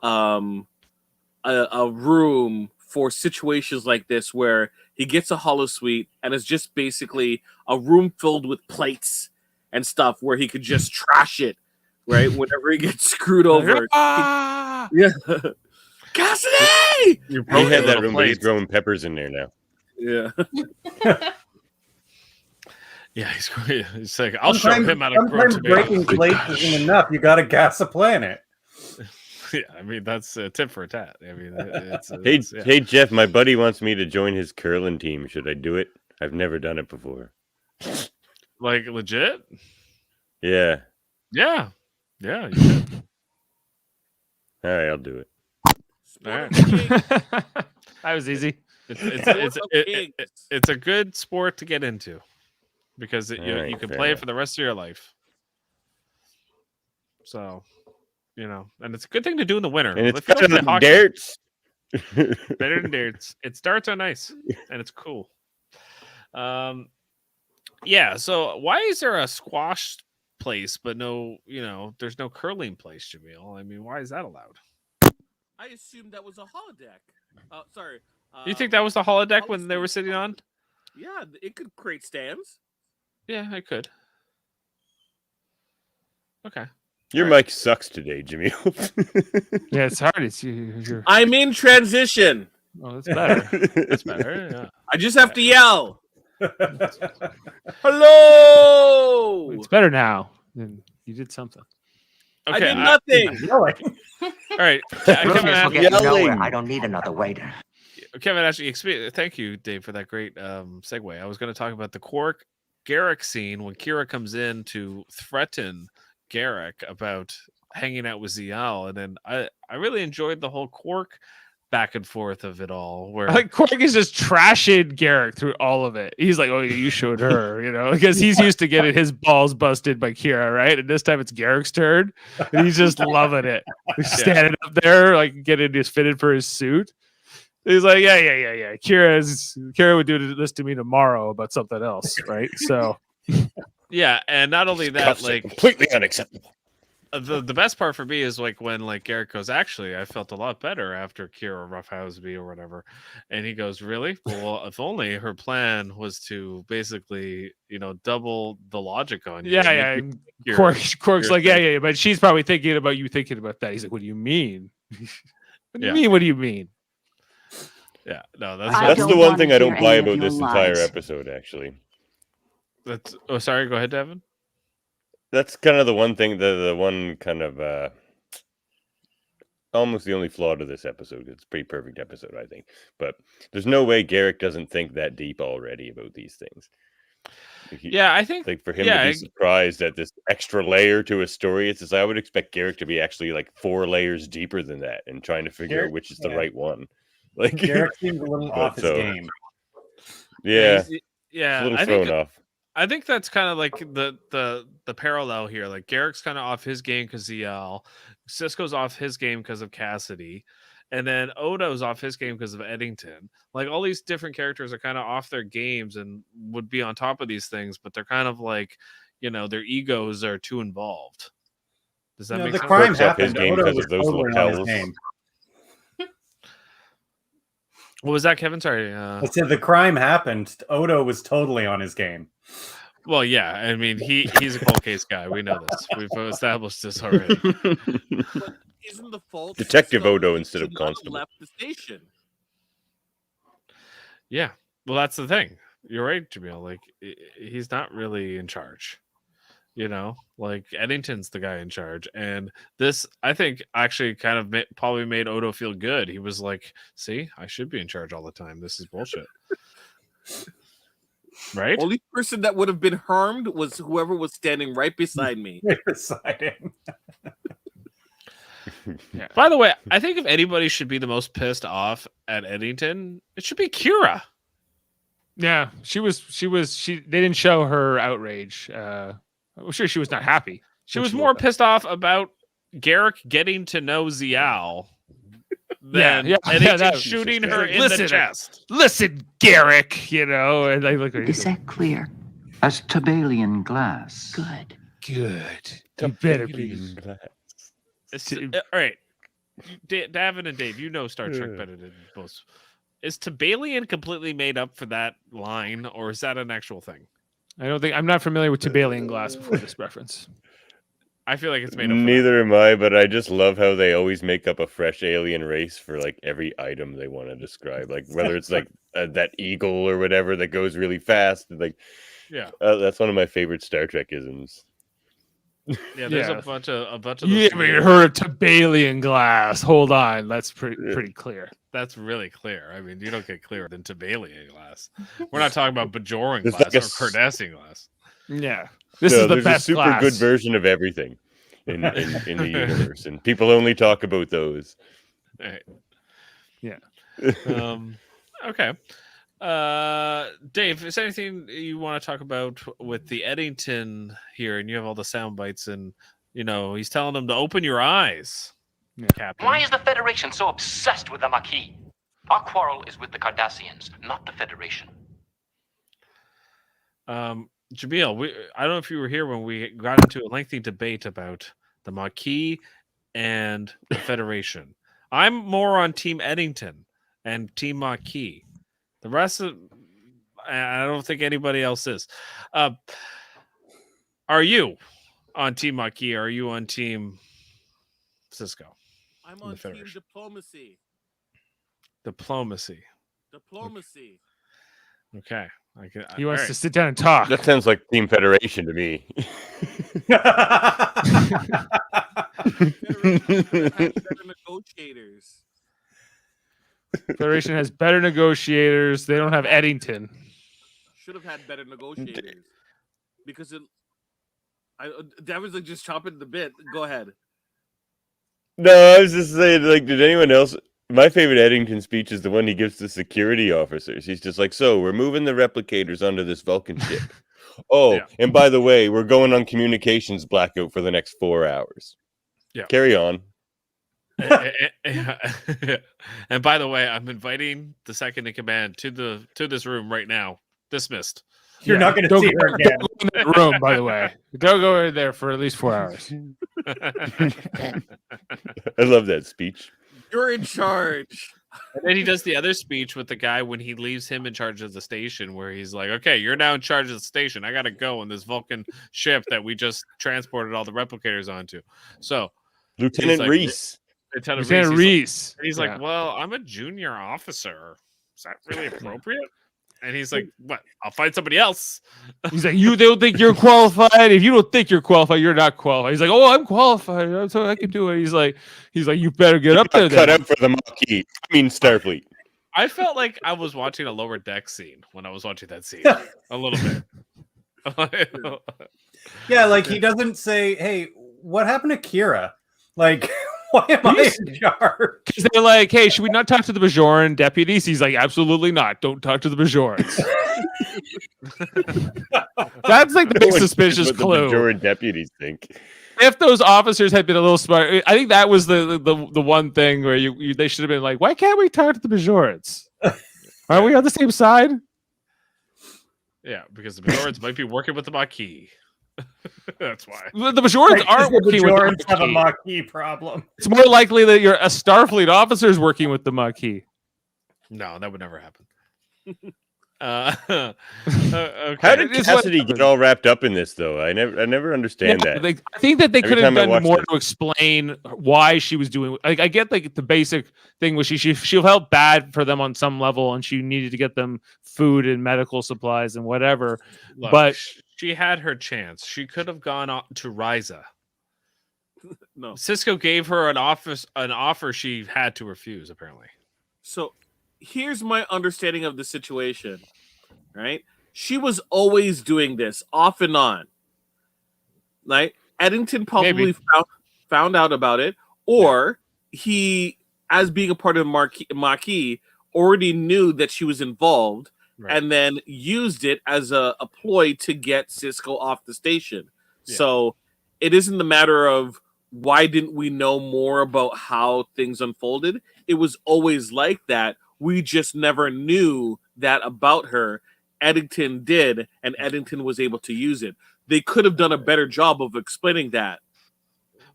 a room for situations like this where he gets a holosuite and it's just basically a room filled with plates and stuff where he could just trash it, right? Whenever he gets screwed over. Yeah. Cassidy!
He had that room, but he's growing peppers in there now.
Yeah.
Yeah, he's like, I'll show him how to grow
sometimes breaking plates isn't enough. You got to gas a planet.
Yeah, I mean, that's a tip for a tat. I mean,
Hey, Jeff, my buddy wants me to join his curling team. Should I do it? I've never done it before.
Like, legit?
Yeah.
Yeah. Yeah, you should.
All right, I'll do it.
All right.
That was easy.
It's a good sport to get into because you can play it for the rest of your life. So, and it's a good thing to do in the winter.
And it's better than darts.
Better than darts. Its darts are nice and it's cool. Yeah. So why is there a squash place but no, there's no curling place, Jaemeel? I mean, why is that allowed?
I assumed that was a holodeck. Sorry.
You think that was the holodeck when they were sitting on?
Yeah, it could create stands.
Yeah, I could. Okay.
Your mic sucks today, Jaemeel.
Yeah, it's hard. It's you're...
I'm in transition.
Oh, that's better.
That's better. Yeah.
I just have to yell. Hello.
It's better now. Then you did something.
Okay, I did nothing.
All right. Kevin,
I don't need another waiter.
Kevin, actually, thank you, Dave, for that great segue. I was going to talk about the Quark Garrick scene when Kira comes in to threaten Garrick about hanging out with Zial, and then I really enjoyed the whole Quark back and forth of it all. Where
like Quark is just trashing Garrick through all of it. He's like, "Oh, you showed her," because he's used to getting his balls busted by Kira, right? And this time it's Garrick's turn, and he's just loving it. He's standing up there, like getting just fitted for his suit. He's like, yeah. Kira would do this to me tomorrow about something else, right? So,
yeah, and not only that, like
completely unacceptable.
The best part for me is like when like Garrick goes, actually, I felt a lot better after Kira roughhoused me or whatever, and he goes, really? Well, if only her plan was to basically, double the logic on you.
Yeah. Quark's like, yeah, but she's probably thinking about you thinking about that. He's like, what do you mean? What do you mean?
Yeah, no,
that's the one thing I don't buy about this entire episode, actually.
Sorry, go ahead, Davan.
That's kind of the one thing, the one kind of almost the only flaw to this episode. It's a pretty perfect episode, I think. But there's no way Garrick doesn't think that deep already about these things.
I think
like for him to be surprised at this extra layer to a story, it's just, I would expect Garrick to be actually like 4 layers deeper than that and trying to figure out which is the right one. Like
Garrick seems a little off his game.
Yeah,
yeah,
a little thrown off.
I think that's kind of like the parallel here. Like Garrick's kind of off his game because Cisco's off his game because of Cassidy, and then Odo's off his game because of Eddington. Like all these different characters are kind of off their games and would be on top of these things, but they're kind of like, their egos are too involved. Does that make sense?
The crime
happened.
Odo
because
was
of those
totally on his
lapels.
game.
What was that, Kevin? Sorry.
I said the crime happened. Odo was totally on his game.
Well, yeah. I mean, he's a cold case guy. We know this. We've established this already.
But isn't the fault
Detective
Cisco
Odo instead of
should not have
Constable.
left the station?
Yeah. Well, that's the thing. You're right, Jaemeel. Like, he's not really in charge. You know, like Eddington's the guy in charge, and this, I think, actually kind of probably made Odo feel good. He was like, "See, I should be in charge all the time. This is bullshit." Right?
Only person that would have been harmed was whoever was standing right beside me.
Right beside him.
Yeah. By the way, I think if anybody should be the most pissed off at Eddington, it should be Kira.
Yeah, she was. They didn't show her outrage. I'm sure she was not happy.
She was more pissed off about Garrick getting to know Zial than Eddington shooting her in the chest.
Listen, Garrick, you know, and I look at
Is that clear? As Tabalian glass. Good.
Good. You better be.
All right, Davan and Dave, you know Star Trek better than most. Is Tabalian completely made up for that line, or is that an actual thing?
I'm not familiar with Tabalian glass before this reference.
I feel like it's made up.
Neither am I, but I just love how they always make up a fresh alien race for like every item they want to describe. Like whether it's like that eagle or whatever that goes really fast. Like,
yeah,
that's one of my favorite Star Trek isms.
Yeah, there's a bunch of.
You haven't heard of Tabalian glass. Hold on, that's pretty clear.
That's really clear. I mean, you don't get clearer than Tabalian glass. We're not talking about Bajoran glass or Cardassian glass.
Yeah, this is the best
a super
glass.
good version of everything in the universe, and people only talk about those.
All right.
Yeah.
Okay. Dave, is there anything you want to talk about with the Eddington here? And you have all the sound bites, and you know he's telling them to open your eyes.
Yeah.
Captain.
Why is the Federation so obsessed with the Maquis? Our quarrel is with the Cardassians, not the Federation.
Jaemeel, I don't know if you were here when we got into a lengthy debate about the Maquis and the Federation. I'm more on Team Eddington and Team Maquis. The rest of, I don't think anybody else is. Are you on Team Maquis? Or are you on Team Cisco?
I'm on Team Diplomacy.
Diplomacy. Okay.
He wants to sit down and talk.
That sounds like Team Federation to me.
Better negotiators.
Federation has better negotiators. They don't have Eddington.
Should have had better negotiators because that was like just chopping the bit. Go ahead.
No, I was just saying, like, did anyone else? My favorite Eddington speech is the one he gives to security officers. He's just like, so we're moving the replicators onto this Vulcan ship. Oh, yeah. And by the way, we're going on communications blackout for the next 4 hours.
Yeah.
Carry on.
And by the way, I'm inviting the second in command to this room right now. Dismissed.
You're not going to see her again.
Don't go in that room, by the way. Don't go in there for at least 4 hours.
I love that speech.
You're in charge.
And then he does the other speech with the guy when he leaves him in charge of the station, where he's like, okay, you're now in charge of the station. I got to go on this Vulcan ship that we just transported all the replicators onto. So,
Lieutenant Reese.
Lieutenant Reese.
He's like, well, I'm a junior officer. Is that really appropriate? And he's like, what? I'll find somebody else.
He's like, you don't think you're qualified? If you don't think you're qualified, you're not qualified. He's like, oh, I'm qualified. So I can do it. He's like, you better get up there.
Cut out for the Maquis. I mean, Starfleet.
I felt like I was watching a lower deck scene when I was watching that scene. A little bit.
Yeah, like he doesn't say, hey, what happened to Kira? Like, why am I in charge?
Because they're like, hey, should we not talk to the Bajoran deputies? He's like, absolutely not. Don't talk to the Bajorans. That's like the big suspicious clue.
The Bajoran deputies think.
If those officers had been a little smart, I think that was the one thing where they should have been like, why can't we talk to the Bajorans? Are we on the same side?
Yeah, because the Bajorans might be working with the Maquis. That's why.
The Bajorans aren't working with the
Bajorans have a Maquis problem.
It's more likely that you're a Starfleet officer is working with the Maquis.
No, that would never happen. Okay.
How did Cassidy get all wrapped up in this, though? I never understand that.
I think that they
Every
could have
time I
done
watch
more
it.
to explain why she was doing. Like, I get like the basic thing was she felt bad for them on some level, and she needed to get them food and medical supplies and whatever.
Look,
but
she had her chance. She could have gone on to Ryza.
No.
Cisco gave her an offer she had to refuse, apparently.
So here's my understanding of the situation, right? She was always doing this off and on. Right? Eddington probably found out about it, or he, as being a part of Maquis, already knew that she was involved and then used it as a ploy to get Cisco off the station.
Yeah.
So it isn't the matter of why didn't we know more about how things unfolded? It was always like that. We just never knew that about her. Eddington did, and Eddington was able to use it. They could have done a better job of explaining that.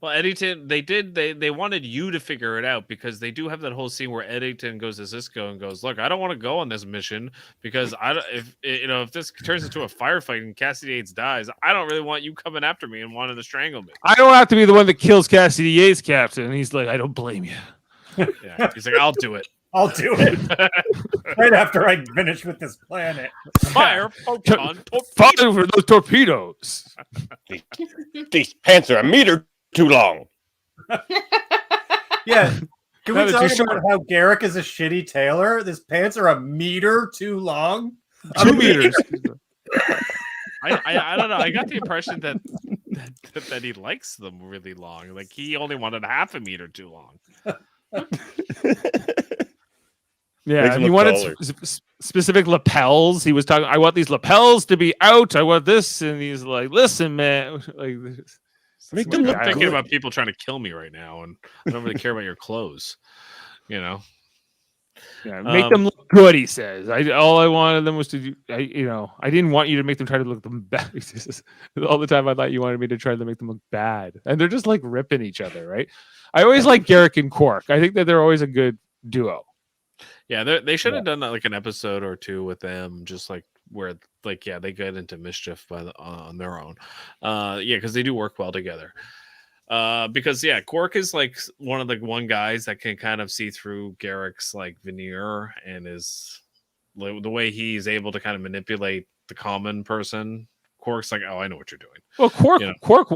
Well, Eddington, they wanted you to figure it out because they do have that whole scene where Eddington goes to Cisco and goes, "Look, I don't want to go on this mission because if this turns into a firefight and Cassidy Yates dies, I don't really want you coming after me and wanting to strangle me."
I don't have to be the one that kills Cassidy Yates, Captain. And he's like, I don't blame you.
Yeah, he's like, "I'll do it.
I'll do it right after I finish with this planet."
Fire photon
Fire for those torpedoes.
These pants are a meter too long.
Yeah. Can
No,
we
they're
talk
too
about how Garrick is a shitty tailor? His pants are a meter too long.
2 meters.
I don't know. I got the impression that he likes them really long. Like he only wanted half a meter too long.
Yeah,
Makes
and
him
he
look
wanted
taller.
specific lapels. He was talking, I want these lapels to be out. I want this. And he's like, listen, man. Like,
I'm thinking about people trying to kill me right now, and I don't really care about your clothes. You know?
Yeah, make them look good, he says. All I wanted them was to do, I didn't want you to make them try to look them bad. All the time I thought you wanted me to try to make them look bad. And they're just like ripping each other, right? I always like Garrick and Quark. I think that they're always a good duo.
Yeah, they should have done like an episode or two with them, just like where, like, yeah, they get into mischief on their own. Yeah, because they do work well together. Because yeah, Quark is like one of the guys that can kind of see through Garrick's like veneer and is the way he's able to kind of manipulate the common person. Quark's like, oh, I know what you're doing.
Well, Quark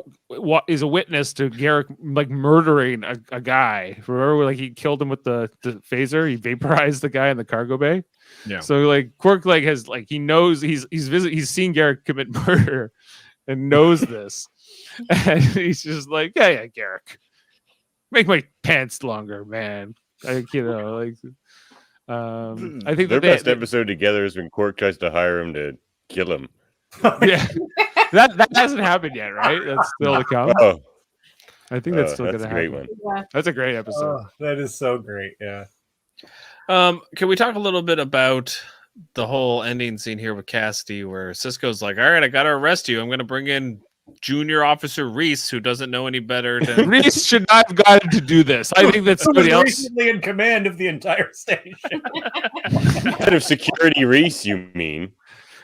is a witness to Garrick like murdering a guy. Remember, like he killed him with the phaser. He vaporized the guy in the cargo bay.
Yeah.
So like Quark like has like he knows he's seen Garrick commit murder and knows this, and he's just like, yeah, Garrick, make my pants longer, man. I think
Their best episode together is when Quark tries to hire him to kill him.
Yeah, that hasn't happened yet, right? That's still to come.
Oh.
I think that's still
that's
going to
a great
happen.
Yeah.
That's a great episode.
Oh, that is so great. Yeah.
Can we talk a little bit about the whole ending scene here with Cassidy, where Cisco's like, all right, I got to arrest you. I'm going to bring in Junior Officer Reese, who doesn't know any better than
Reese should not have gotten to do this. I think that somebody else.
Recently in command of the entire station.
Head of security Reese, you mean?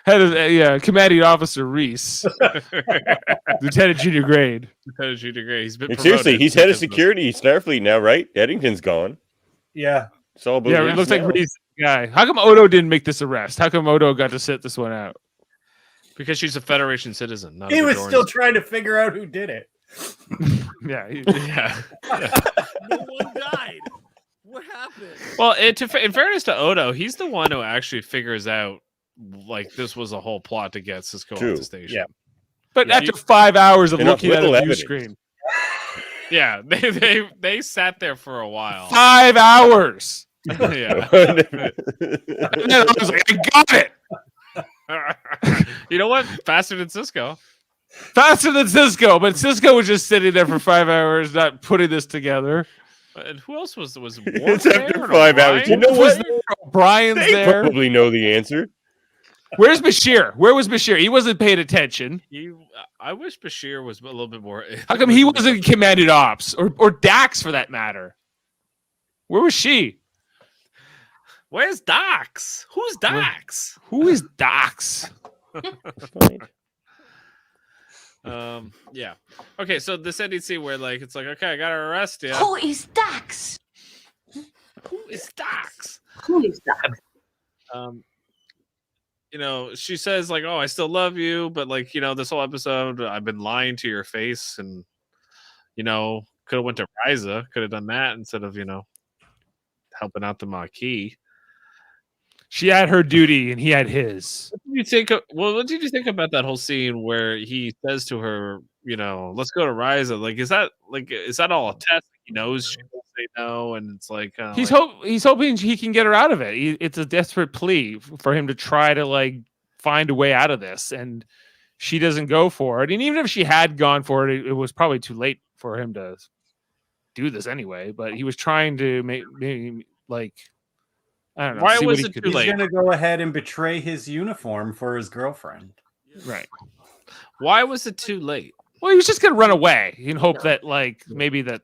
Commanding Officer Reese, Lieutenant Junior Grade.
Lieutenant Junior Grade. He's been
Seriously,
promoted
he's head of
because
security Starfleet now, right? Eddington's gone.
Yeah.
It's all about
Yeah, it
Reese
looks like
now.
Reese guy. How come Odo didn't make this arrest? How come Odo got to sit this one out?
because she's a Federation citizen. Not
He
a
was
Bajoran
still trying to figure out who did it.
Yeah.
yeah.
No one died. What happened?
Well, in fairness to Odo, he's the one who actually figures out like this was a whole plot to get Cisco
True.
off the station.
Yeah.
But after 5 hours of
Enough
looking at a
little
view
evidence.
screen,
Yeah, they sat there for a while.
5 hours.
Yeah.
And then I was like, I got it.
You know what? Faster than Cisco.
Faster than Cisco, but Cisco was just sitting there for 5 hours, not putting this together.
And who else was
It's after 5 hours. You know what?
Brian's
They
there.
probably know the answer.
Where's Bashir? Where was Bashir? He wasn't paying attention.
I wish Bashir was a little bit more.
How come he wasn't commanded ops or Dax for that matter? Where was she?
Where's Docs? Who's Docs?
Who is Docs?
Yeah. Okay, so this ending scene where like it's like, okay, I gotta arrest you.
Who is Dax?
Who is Docs?
Who is that?
You know, she says like, "Oh, I still love you," but like, you know, this whole episode, I've been lying to your face, and you know, could have went to Riza, could have done that instead of helping out the Maquis.
She had her duty and he had his.
What did you think? What did you think about that whole scene where he says to her, "Let's go to Riza"? Like, is that all a test? He knows she will say no, and it's like
He's hoping he can get her out of it. It's a desperate plea for him to try to like find a way out of this, and she doesn't go for it. And even if she had gone for it, it was probably too late for him to do this anyway. But he was trying to maybe like, I don't know.
Why was it too
He's
late?
going to go ahead and betray his uniform for his girlfriend.
Right.
Why was it too late?
Well, he was just going to run away in hope that like maybe that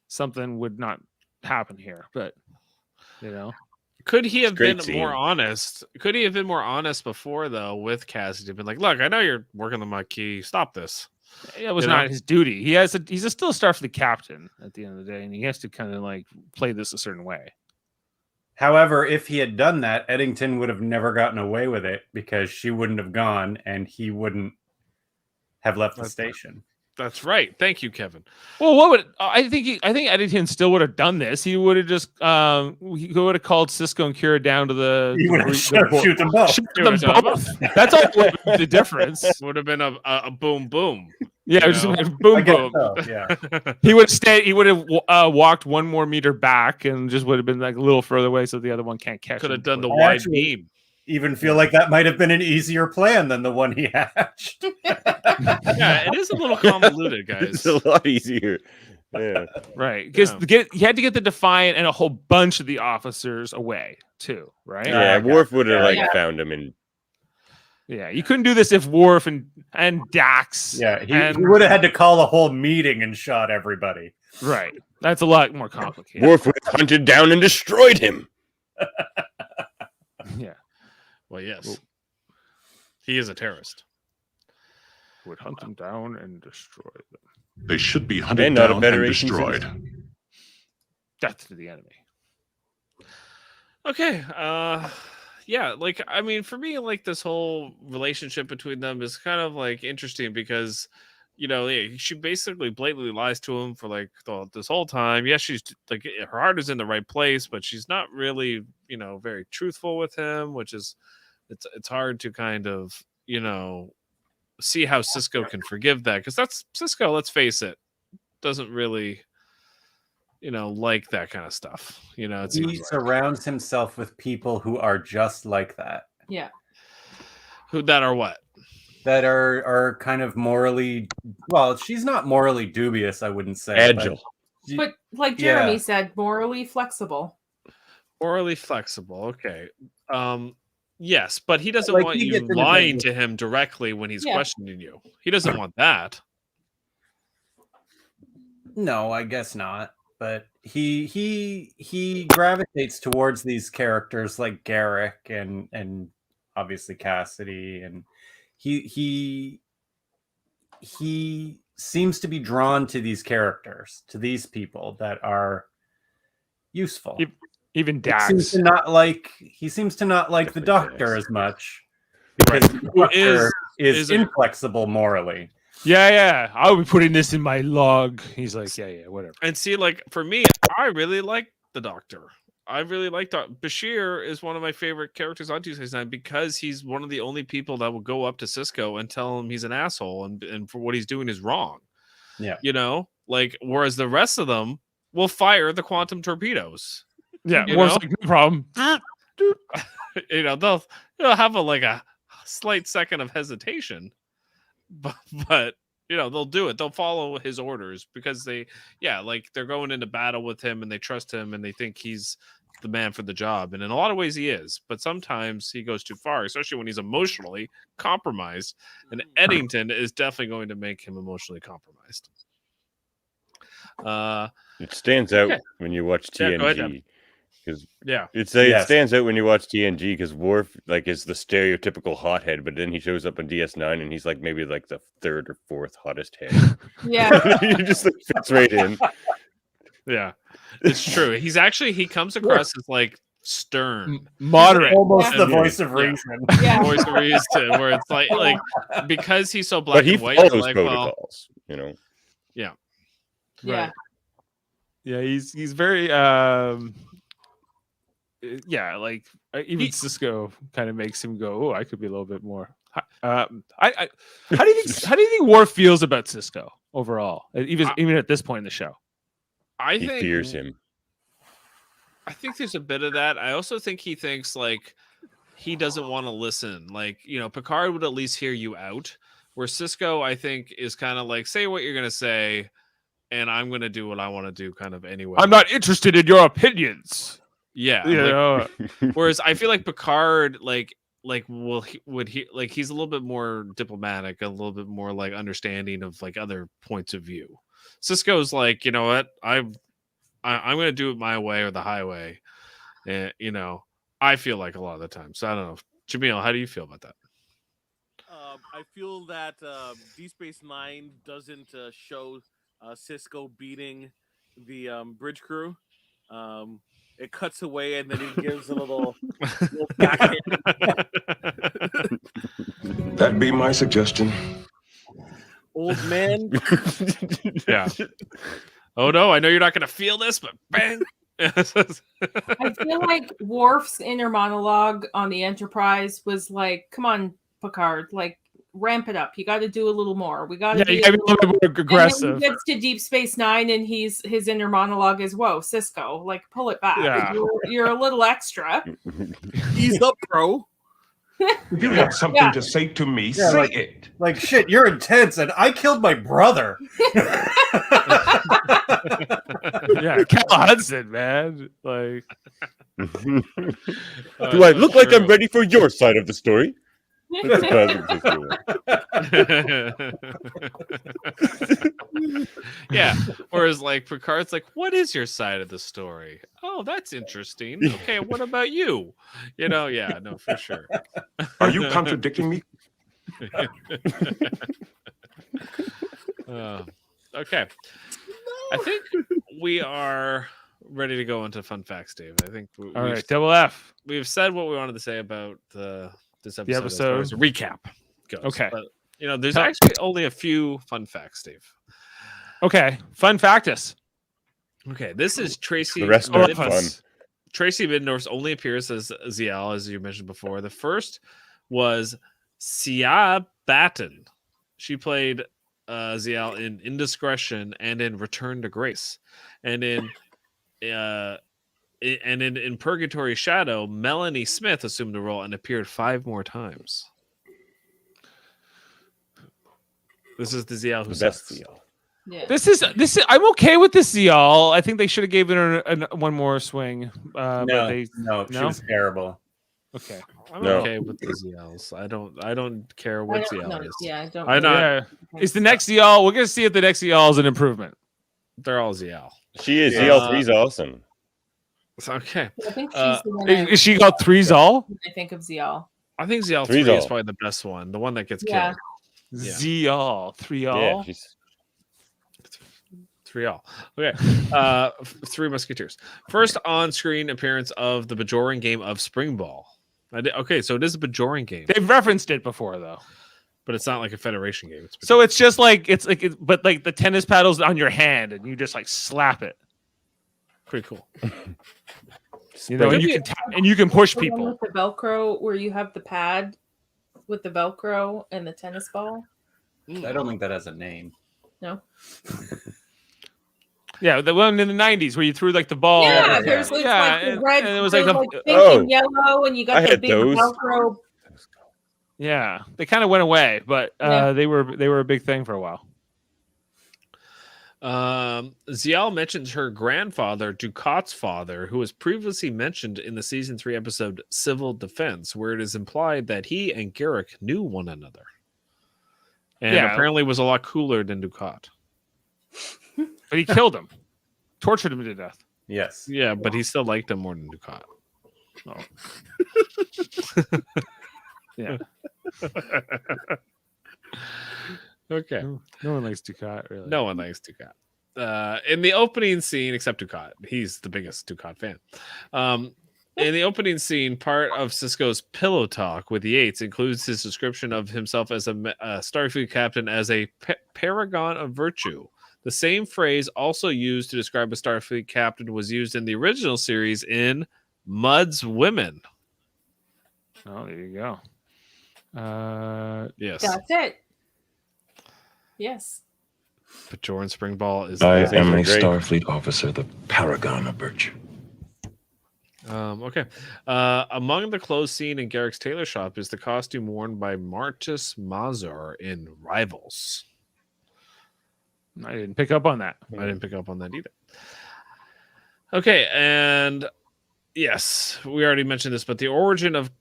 something would not happen here. But
could he have been
scene.
more honest? Could he have been more honest before though with Cassidy? Been like, look, I know you're working the Maquis. Stop this.
It was not his duty. He's still a Starfleet captain at the end of the day, and he has to kind of like play this a certain way.
However, if he had done that, Eddington would have never gotten away with it because she wouldn't have gone and he wouldn't have left the station.
That's right. Thank you, Kevin.
Well, what would I think Eddington still would have done this. He would have just he would have called Cisco and Kira down to the.
He would have shoot them both.
Shoot them both. That's all the difference.
Would have been a boom boom.
Yeah, just boom boom.
So, yeah.
He would have stayed. He would have walked one more meter back and just would have been like a little further away, so the other one can't catch.
Could have
him.
done the wide beam.
Even feel like that might have been an easier plan than the one he hatched.
Yeah, it is a little convoluted, guys.
It's a lot easier. Yeah.
Right, because he had to get the Defiant and a whole bunch of the officers away too. Right?
Yeah, Worf would have found him and.
Yeah, you couldn't do this if Worf and Dax.
Yeah, he would have had to call a whole meeting and shot everybody.
Right, that's a lot more complicated.
Worf would have hunted down and destroyed him.
Yeah.
Well, yes. He is a terrorist.
Would hunt them down and destroy them.
They should be hunted
And not a
down and
Federation
destroyed.
citizen.
Death to the enemy.
Okay. Yeah, like I mean, for me, like this whole relationship between them is kind of like interesting because, she basically blatantly lies to him for like this whole time. Yes, she's like her heart is in the right place, but she's not really, very truthful with him, which is it's hard to kind of, see how Cisco can forgive that because that's Cisco. Let's face it, doesn't really. Like that kind of stuff.
He surrounds himself with people who are just like that.
Yeah.
Who that are what?
That are kind of morally, well, she's not morally dubious, I wouldn't say.
Agile.
But like Jeremy said, morally flexible.
Morally flexible. Okay. Yes, but he doesn't
Like,
want
he
you
gets in the
lying
bed
to him directly when he's
Yeah.
questioning you. He doesn't want that.
No, I guess not. But he gravitates towards these characters like Garrick and obviously Cassidy, and he seems to be drawn to these characters, to these people that are useful.
Even
He
Dax.
seems to not like the Doctor as much because the Doctor is inflexible morally.
Yeah. I'll be putting this in my log. He's like, yeah, whatever.
And see, like for me, I really like the Doctor. I really like Bashir is one of my favorite characters on DS9 because he's one of the only people that will go up to Cisco and tell him he's an asshole and for what he's doing is wrong.
Yeah.
Like whereas the rest of them will fire the quantum torpedos.
Yeah, Worf's like, no problem.
They'll have a slight second of hesitation, but they'll do it. They'll follow his orders because they're going into battle with him and they trust him and they think he's the man for the job. And in a lot of ways he is, but sometimes he goes too far, especially when he's emotionally compromised. And Eddington is definitely going to make him emotionally compromised.
It stands out
okay.
when you watch
Yeah, go ahead,
TNG because
Yeah.
it
Yes.
stands out when you watch TNG because Worf like is the stereotypical hothead, but then he shows up on DS9 and he's like maybe like the third or fourth hottest head.
Yeah.
He just like, fits right in.
Yeah, it's true. He comes across as like stern,
Moderate.
Almost the
And-
voice of
yeah.
reason.
Yeah.
voice of reason, where it's like because he's so black
But he
and white, you're
follows
like, well,
protocols, you know.
Yeah.
Yeah, he's very yeah, like even Cisco kind of makes him go, "Oh, I could be a little bit more." How do you think Worf feels about Cisco overall, even at this point in the show?
I
He
think
fears him.
I think there's a bit of that. I also think he thinks like he doesn't want to listen. Like, Picard would at least hear you out. Where Cisco, I think, is kind of like, say what you're gonna say, and I'm gonna do what I want to do, kind of anyway.
I'm not interested in your opinions.
Yeah.
You know?
Whereas I feel like Picard, he's a little bit more diplomatic, a little bit more like understanding of like other points of view. Cisco's like, you know what, I'm gonna do it my way or the highway, and I feel like a lot of the time. So I don't know, Jaemeel, how do you feel about that?
I feel that Deep Space Nine doesn't show Cisco beating the bridge crew. It cuts away and then he gives a little backhand.
That'd be my suggestion.
Old man.
Yeah. Oh no, I know you're not gonna feel this, but bang.
I feel like Worf's inner monologue on the Enterprise was like, "Come on, Picard, like ramp it up. You got to do a little more. We got to
Yeah, you gotta be a little bit more
And
aggressive.
then he gets to Deep Space Nine, and his inner monologue is, "Whoa, Cisco, like pull it back.
Yeah.
You're a little extra."
Ease up, bro.
If you have something to say to me,
Yeah,
say
like-
it.
Like shit, you're intense, and I killed my brother.
Yeah, Cal Hudson, man. Like,
Do I look like I'm ready for your side of the story? That's
Yeah. Whereas like Picard's like, what is your side of the story? Oh, that's interesting. Okay, what about you? Yeah, no, for sure.
Are you contradicting me?
Okay. I think we are ready to go into fun facts, Dave. I think
all right, double F.
we've said what we wanted to say about this episode. As far
episode.
as a recap goes.
Okay.
But there's actually only a few fun facts, Dave.
Okay, fun factus.
Okay, this is Tracy.
The rest
are
Mid-
fun.
Tracy Middendorf's only appears as Zial, as you mentioned before. The first was Sia Batten. She played Zial in Indiscretion and in Return to Grace, and in Purgatory Shadow, Melanie Smith assumed the role and appeared 5 more times. This is the Zial who
The best
sucks.
Zial.
Yeah.
This is I'm okay with this Zial. I think they should have given her one more swing. But they,
No, she was terrible.
Okay.
I'm
No.
okay with the Zials. I don't care what Zial is.
Yeah, I don't.
I not.
Yeah. Is the next Zial? We're gonna see if the next Zial is an improvement.
They're all Zial.
She is.
Yeah.
ZL3's awesome.
Okay.
I think she's the one I
Is she got 3 Zal?
think of Zial.
I think Zial
3
3 is
Zal.
probably the best one. The one that gets
Yeah.
killed. Yeah.
Zial, 3 Zal.
Yeah, she's
3 all. Okay. 3 Musketeers. First on-screen appearance of the Bajoran game of Spring Ball. Okay, so it is a Bajoran game,
They've referenced it before though.
but it's not like a Federation game. It's
So it's just like but like the tennis paddle's on your hand and you just like slap it.
pretty cool.
You know, and you can push
The one
people.
with the Velcro, where you have the pad with the Velcro and the tennis ball.
I don't think that has a name.
No.
Yeah, the one in the 90s where you threw like the ball.
Yeah, there's like, like the red,
and it was like
there's,
the
like pink
oh,
and yellow, and you
I
got the
had
big
those.
Velcro.
Yeah, they kind of went away, but
Yeah.
they were a big thing for a while.
Zial mentions her grandfather, Ducat's father, who was previously mentioned in the season 3 episode Civil Defense, where it is implied that he and Garrick knew one another. And
Yeah.
apparently was a lot cooler than Ducat.
But he killed him, tortured him to death.
Yes.
Yeah, but he still liked him more than Ducat. Oh.
Yeah.
Okay.
No one likes Ducat, really.
No one likes Ducat. In the opening scene, except Ducat, he's the biggest Ducat fan. In the opening scene, part of Cisco's pillow talk with Yates includes his description of himself as a Starfleet captain as a paragon of virtue. The same phrase also used to describe a Starfleet captain was used in the original series in Mudd's Women.
Oh, there you go.
Yes.
That's it. Yes.
Bajoran Springball is.
I
amazing.
am a
great.
Starfleet officer, the paragon of virtue.
Okay. Among the clothes seen in Garrick's tailor shop is the costume worn by Martus Mazur in Rivals.
I didn't pick up on that.
I didn't pick up on that either. Okay, and yes, we already mentioned this, but the origin of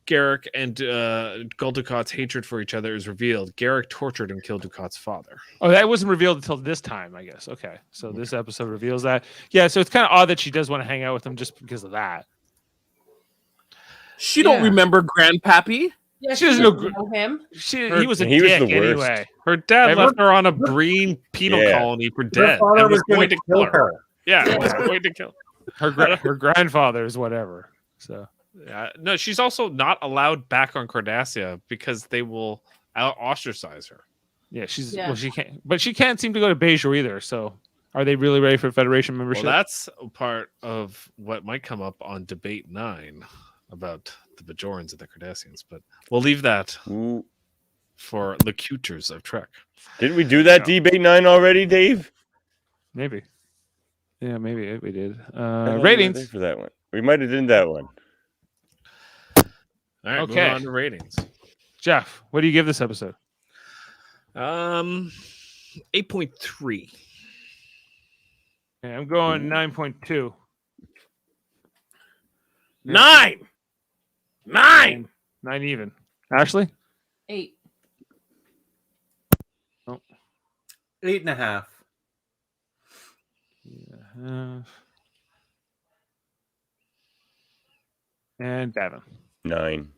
Garrick and Gul Dukat's hatred for each other is revealed. Garrick tortured and killed Dukat's father.
Oh, that wasn't revealed until this time, I guess. Okay, so this episode reveals that. Yeah, so it's kind of odd that she does want to hang out with him just because of that.
She don't remember Grandpappy.
Yeah,
She doesn't know
him.
He was a
he was
dick
the worst.
anyway.
Her dad
Ever-
left her on a green penal
Yeah.
colony for dead
father
and was
was
going to kill her. Yeah,
Yeah.
was going to kill
Her her grandfather's whatever. So
no, she's also not allowed back on Cardassia because they will ostracize her.
yeah, she's
Yeah.
well, she can't, but she can't seem to go to Bejor either. So are they really ready for Federation membership?
Well, that's a part of what might come up on Debate 9 about the Bajorans and the Cardassians, but we'll leave that
Ooh.
for the cuters of Trek.
Didn't we do that debate 9 already, Dave?
Maybe. Yeah, maybe we did.
I thought we were
Ratings.
there for that one. We might have done that one.
All right,
Okay.
moving on to ratings.
Jeff, what do you give this episode?
8.3.
Okay, I'm going 9.2.
9
9 even. Ashley?
8.
8.5.
And Davan.
9.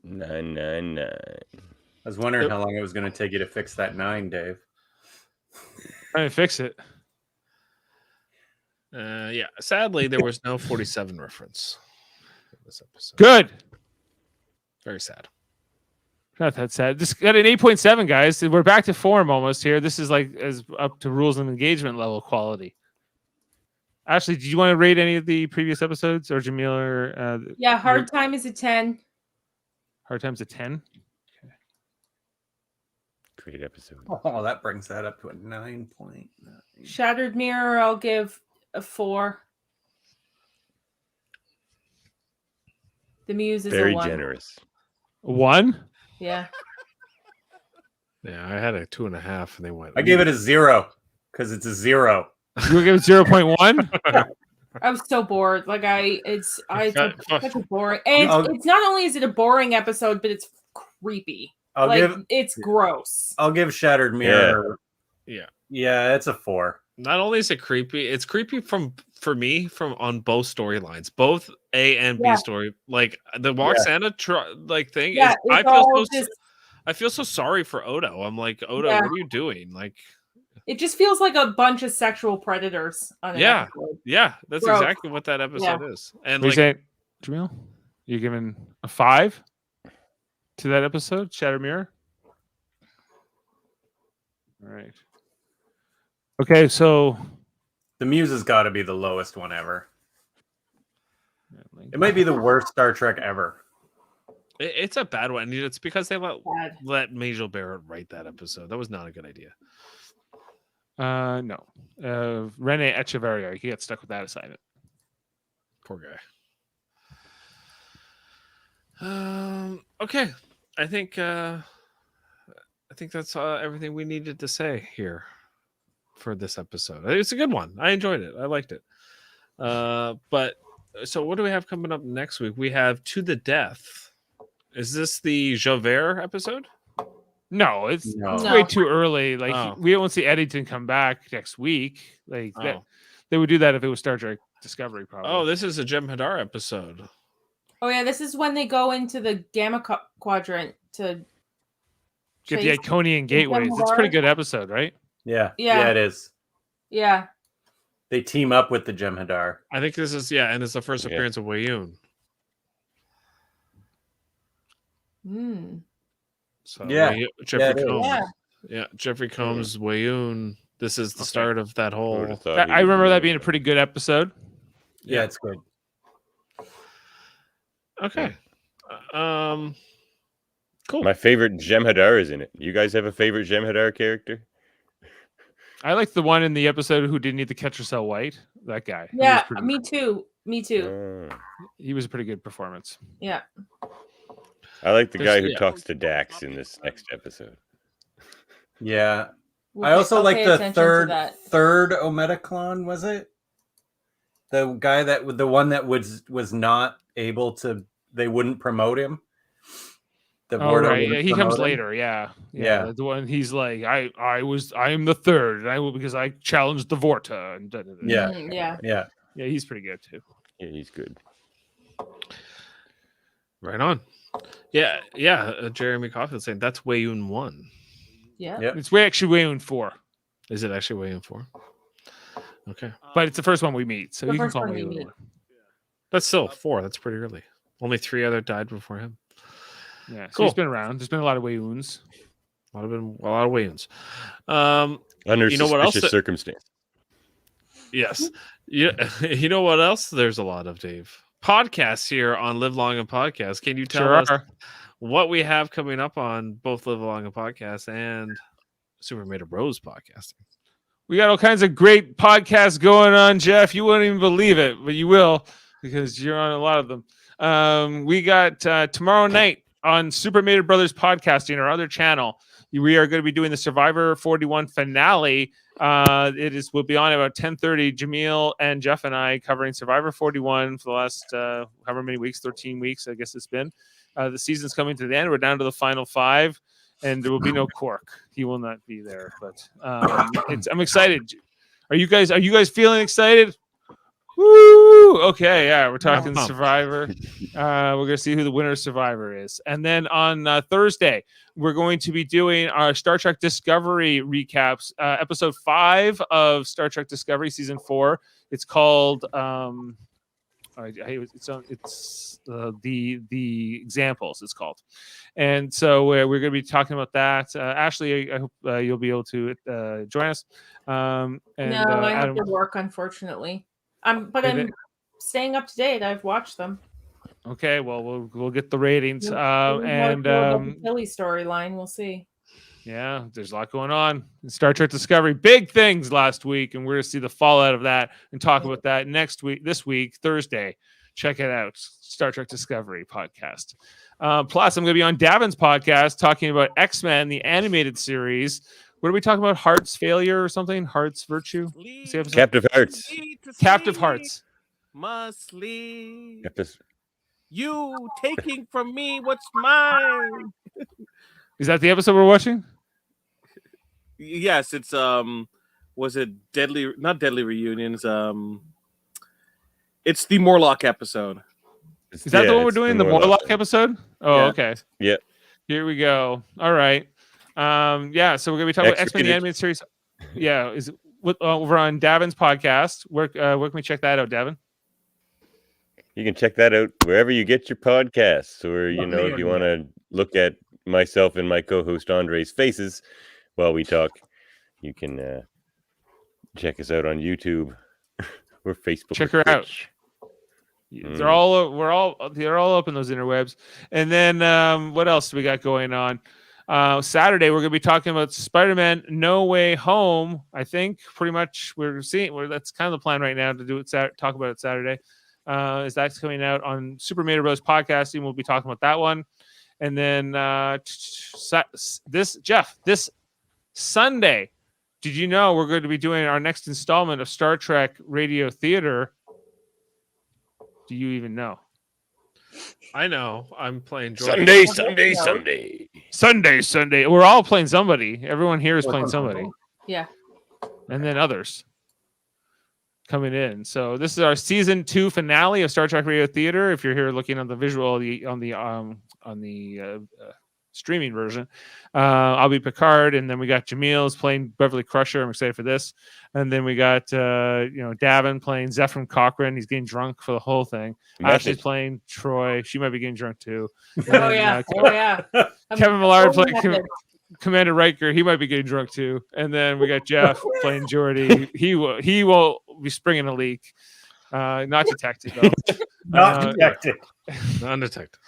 Nine.
I was wondering how long it was going to take you to fix that 9, Dave.
Trying to fix it.
Yeah, sadly, there was no 47 reference in this episode.
Good.
Very sad.
Not that sad. This got an 8.7, guys. We're back to form almost here. This is like as up to rules and engagement level quality. Ashley, did you want to rate any of the previous episodes, or Jaemeel, or
Yeah, Hard Time is a 10.
Hard Time's a 10?
Great episode.
Oh, that brings that up to a 9.9.
Shattered Mirror, I'll give a 4. The Muse is
Very
a 1.
generous.
1?
Yeah.
Yeah, I had a 2.5, and they went.
I gave it a 0 because it's a 0.
You would give it 0.1?
I was so bored. Like it's such a boring. And
I'll-
it's not only is it a boring episode, but it's creepy. It's gross.
I'll give Shattered Mirror.
Yeah.
Yeah, it's a 4.
Not only is it creepy, it's creepy for me on both storylines, both A and B story. Like the Roxana thing
Yeah,
is, I feel so sorry for Odo. I'm like, Odo,
Yeah.
what are you doing? Like,
It just feels like a bunch of sexual predators on an
yeah,
episode.
yeah, that's
Gross.
exactly what that episode is. And
What
like,
you saying, Jaemeel? You giving a 5 to that episode, Shattered Mirror? All right. Okay, so
The Muse has got to be the lowest one ever. It might be the worst Star Trek ever.
it's a bad one. It's because they
Bad.
let Majel Barrett write that episode. That was not a good idea.
no. Rene Echeverria, he got stuck with that assignment.
Poor guy. Okay, I think that's everything we needed to say here for this episode. It's a good one. I enjoyed it. I liked it. But so what do we have coming up next week? We have To the Death. Is this the Javert episode?
No, it's
No.
way too early. Like
Oh.
we won't see Eddington come back next week. Like that,
Oh.
they would do that if it was Star Trek Discovery, probably.
Oh, this is a Jem'Hadar episode.
Oh yeah, this is when they go into the Gamma Quadrant to
Get the
chase
Iconian gateways. It's a pretty good episode, right?
Yeah.
Yeah.
Yeah, it is.
Yeah.
They team up with the Jem'Hadar.
I think this is and it's the first appearance of Wayun.
Mm.
So
Yeah.
Jeffrey
it is.
Combs.
Yeah.
Yeah, Jeffrey Combs, Wayun. This is the start of that
I
whole.
would've thought
I
he
remember
was
that
the-
being a pretty good episode.
Yeah, it's good.
Okay. Cool.
My favorite Jem'Hadar is in it. You guys have a favorite Jem'Hadar character?
I like the one in the episode who didn't need to catch herself white. That guy. He was
Yeah,
pretty-
me too. Me too.
He was a pretty good performance.
Yeah.
I like the
There's-
guy who
yeah.
talks to Dax in this next episode.
Yeah.
We'll
I also
I'll
like
pay
the
attention to
third
that.
Ometaclon, was it? The guy the one that was not able to, they wouldn't promote him. The
Oh,
board
right.
wouldn't
Yeah, he comes
promote him.
later. Yeah.
Yeah.
The one he's like, I am the third, and I will because I challenged the Vorta. And
Yeah.
Yeah.
Yeah.
Yeah, he's pretty good too.
Yeah, he's good.
Right on. Yeah. Jeremy Coffin saying that's Wayun 1.
Yeah.
Yep.
It's actually Wayun 4,
Is it actually Wayun 4? Okay.
but it's the first one we meet, so
The
you can
first
call
one
me
we
Wayun
meet.
1.
That's still 4. That's pretty early. Only 3 other died before him.
Yeah, so
Cool.
he's been around. There's been a lot of Wayuns.
A lot of Wayuns.
Under
You know what else
suspicious
that-
circumstance.
Yes. You know what else there's a lot of, Dave? Podcasts here on Live Long and Podcast. Can you tell
Sure
us
are.
what we have coming up on both Live Long and Podcast and Super Made of Rose podcasting?
We got all kinds of great podcasts going on, Jeff. You wouldn't even believe it, but you will because you're on a lot of them. We got tomorrow night on Super Mater Brothers Podcasting, our other channel. We are going to be doing the Survivor 41 finale. We'll be on about 10:30. Jaemeel and Jeff and I covering Survivor 41 for the last however many weeks, 13 weeks, I guess it's been. The season's coming to the end. We're down to the final 5. And there will be no Cork. He will not be there. But I'm excited. Are you guys feeling excited? Woo! Okay, yeah, we're talking Survivor. We're gonna see who the winner of Survivor is, and then on Thursday we're going to be doing our Star Trek Discovery recaps. Episode 5 of Star Trek Discovery season 4. It's called it's the examples. It's called, and so we're going to be talking about that. Ashley, I hope you'll be able to join us. And
No, I have
Adam,
to work, unfortunately. But
Did
I'm
it-
staying up to date. I've watched them.
okay, well we'll get the ratings.
And the Philly storyline, we'll see.
Yeah, there's a lot going on in Star Trek Discovery. Big things last week, and we're going to see the fallout of that and talk about that this week, Thursday. Check it out, Star Trek Discovery podcast. Plus, I'm going to be on Davan's podcast talking about X-Men, the animated series. What are we talking about? Heart's failure or something? Heart's virtue? What's the episode?
Captive Hearts.
Captive Hearts.
Must leave.
Episode.
You taking from me what's mine.
Is that the episode we're watching?
Yes, it's was it not Deadly Reunions, it's the Morlock episode.
Is that the one we're doing? The Morlock episode? Oh,
Yeah.
okay.
Yeah.
Here we go. All right. Yeah, so we're gonna be talking about X-Men the
X-rated.
animated series. Yeah, is over on Davan's podcast. Where can we check that out, Davan?
You can check that out wherever you get your podcasts, or if you want to look at myself and my co-host Andre's faces while we talk, you can check us out on YouTube or Facebook.
Check
or
her out.
Twitch.
They're all up in those interwebs. And then what else do we got going on? Saturday we're going to be talking about Spider-Man No Way Home. I think pretty much that's kind of the plan right now to do it. Talk about it Saturday. Is that's coming out on Super Mario Bros. Podcasting. We'll be talking about that one. And then this Sunday, did you know we're going to be doing our next installment of Star Trek Radio Theater? Do you even know?
I know. I'm playing Jordan.
Sunday.
Sunday. We're all playing somebody. Everyone here is playing somebody,
Yeah.
and then others coming in. So this is our season 2 finale of Star Trek Radio Theater. If you're here looking on the visual on the streaming version, I'll be Picard, and then we got Jaemeel playing Beverly Crusher. I'm excited for this. And then we got Davan playing Zephyr Cochrane. He's getting drunk for the whole thing. Ashley's playing Troy. She might be getting drunk too. And then, Kevin Millard playing Commander Riker. He might be getting drunk too. And then we got Jeff playing Geordi. He will be springing a leak. Not detected though.
Not detected.
Undetected.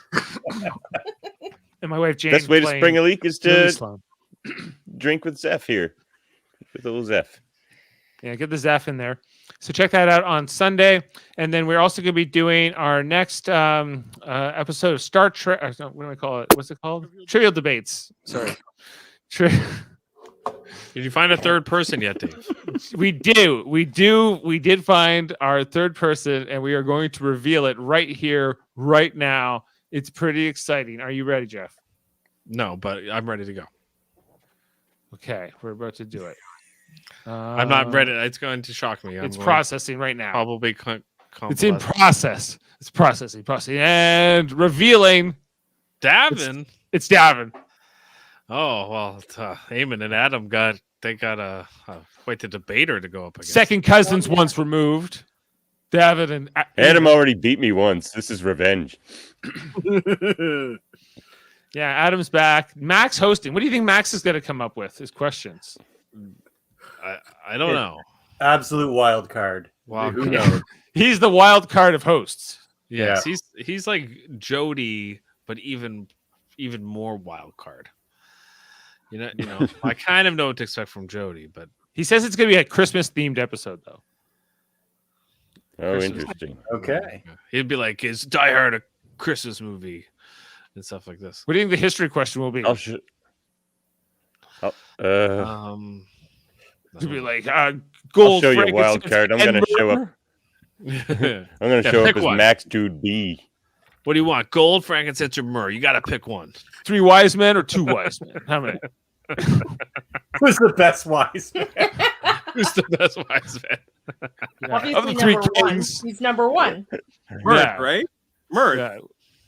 And my wife Jane.
Best way to spring a leak is to
Sloan.
drink with Zeph here. With a little Zeph.
Yeah, get the Zeph in there. So check that out on Sunday. And then we're also going to be doing our next episode of Star Trek. What do I call it? What's it called? Trivial Debates. Sorry.
Did you find a third person yet, Dave?
We did find our third person, and we are going to reveal it right here, right now. It's pretty exciting. Are you ready, Jeff?
No, but I'm ready to go.
Okay, we're about to do it.
I'm not ready. It's going to shock me.
It's processing right now.
Probably.
It's in process. It's processing. And revealing.
Davan.
It's Davan.
Oh well, Eamon and Adam got quite the debater to go up against.
Second cousins once removed. David and
Adam already beat me once. This is revenge.
Yeah, Adam's back. Max hosting. What do you think Max is going to come up with? His questions.
I don't know.
Absolute wild card.
Wow,
Who knows?
He's the wild card of hosts.
Yes, he's like Jody, but even more wild card. You know, I kind of know what to expect from Jody, but
he says it's going to be a Christmas themed episode, though.
Oh, interesting.
Okay.
He'd be like, "Is Die Hard a Christmas movie?" and stuff like this.
What do you think the history question will be? To be like gold.
I'll show you a wild card. I'm going to show up. I'm going to show up as
one.
Max Dude B.
What do you want? Gold, frankincense, or myrrh? You got to pick one.
3 wise men or 2 wise men? How many?
Who's the best wise man?
Who's the best wise man?
Obviously,
Of the 3
number one.
kings.
He's number 1.
Mirth, right? Mirth.
Yeah.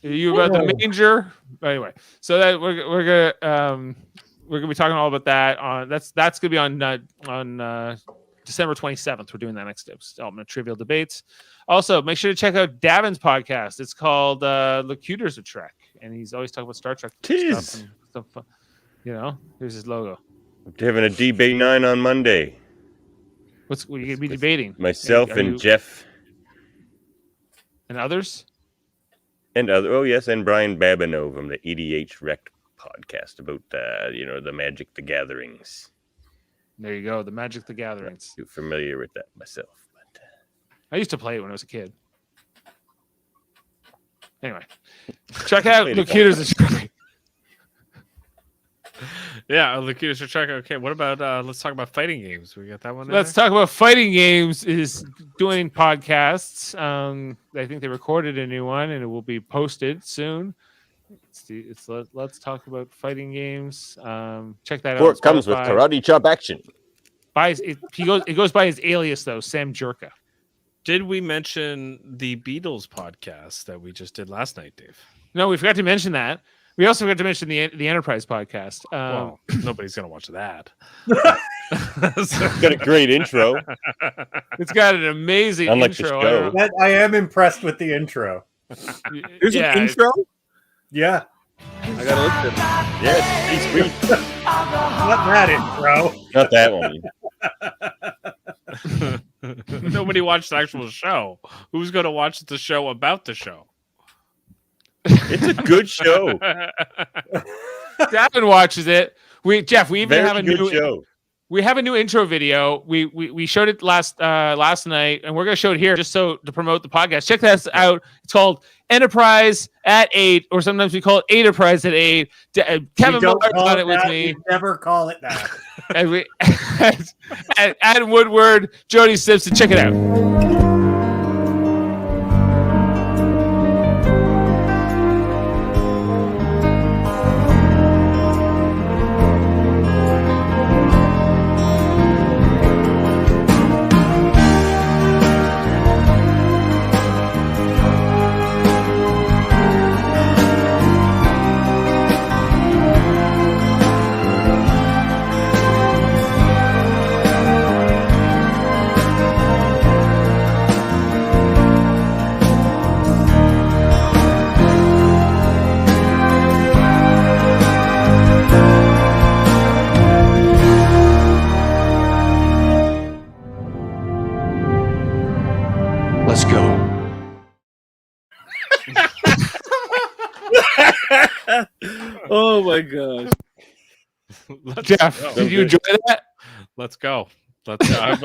You about the manger? Anyway, so that we're gonna be talking all about that on that's gonna be on December 27th. We're doing that next installment of Trivial Debates. Also, make sure to check out Davan's podcast. It's called Locutors of Trek, and he's always talking about Star Trek stuff and stuff. Here's his logo.
We're having a debate 9 on Monday.
What are you gonna be debating?
Myself and Jeff
and others.
And Brian Babineau from the EDH Rect podcast about the Magic the Gatherings.
There you go, the Magic the Gatherings.
I'm too familiar with that myself, but
I used to play it when I was a kid. Anyway, check out Locutors of Trek.
Yeah, Locutors of Trek. Okay, what about let's talk about fighting games? We got that one.
Let's talk about fighting games. Is doing podcasts. I think they recorded a new one, and it will be posted soon. Let's talk about fighting games. Check that out.
It comes with karate chop action.
It goes by his alias though, Sam Jerka.
Did we mention the Beatles podcast that we just did last night, Dave?
No, we forgot to mention that. We also forgot to mention the Enterprise podcast.
Well, nobody's gonna watch that.
It's got a great intro.
It's got an amazing intro.
I am impressed with the intro.
There's an intro?
Yeah.
I gotta look at it.
Yeah, it's sweet.
Not that intro.
Nobody watched the actual show. Who's gonna watch the show about the show?
It's a good show.
Davan watches it. We even have a new
show.
We have a new intro video. We showed it last night, and we're gonna show it here just to promote the podcast. Check that out. It's called Enterprise at 8, or sometimes we call it Enterprise at 8. Kevin Millard's on it with me.
We never call it that.
and Adam Woodward, Jody Simpson. Check it out.
my gosh.
Jeff,
go.
did you enjoy that?
Let's go. Let's go.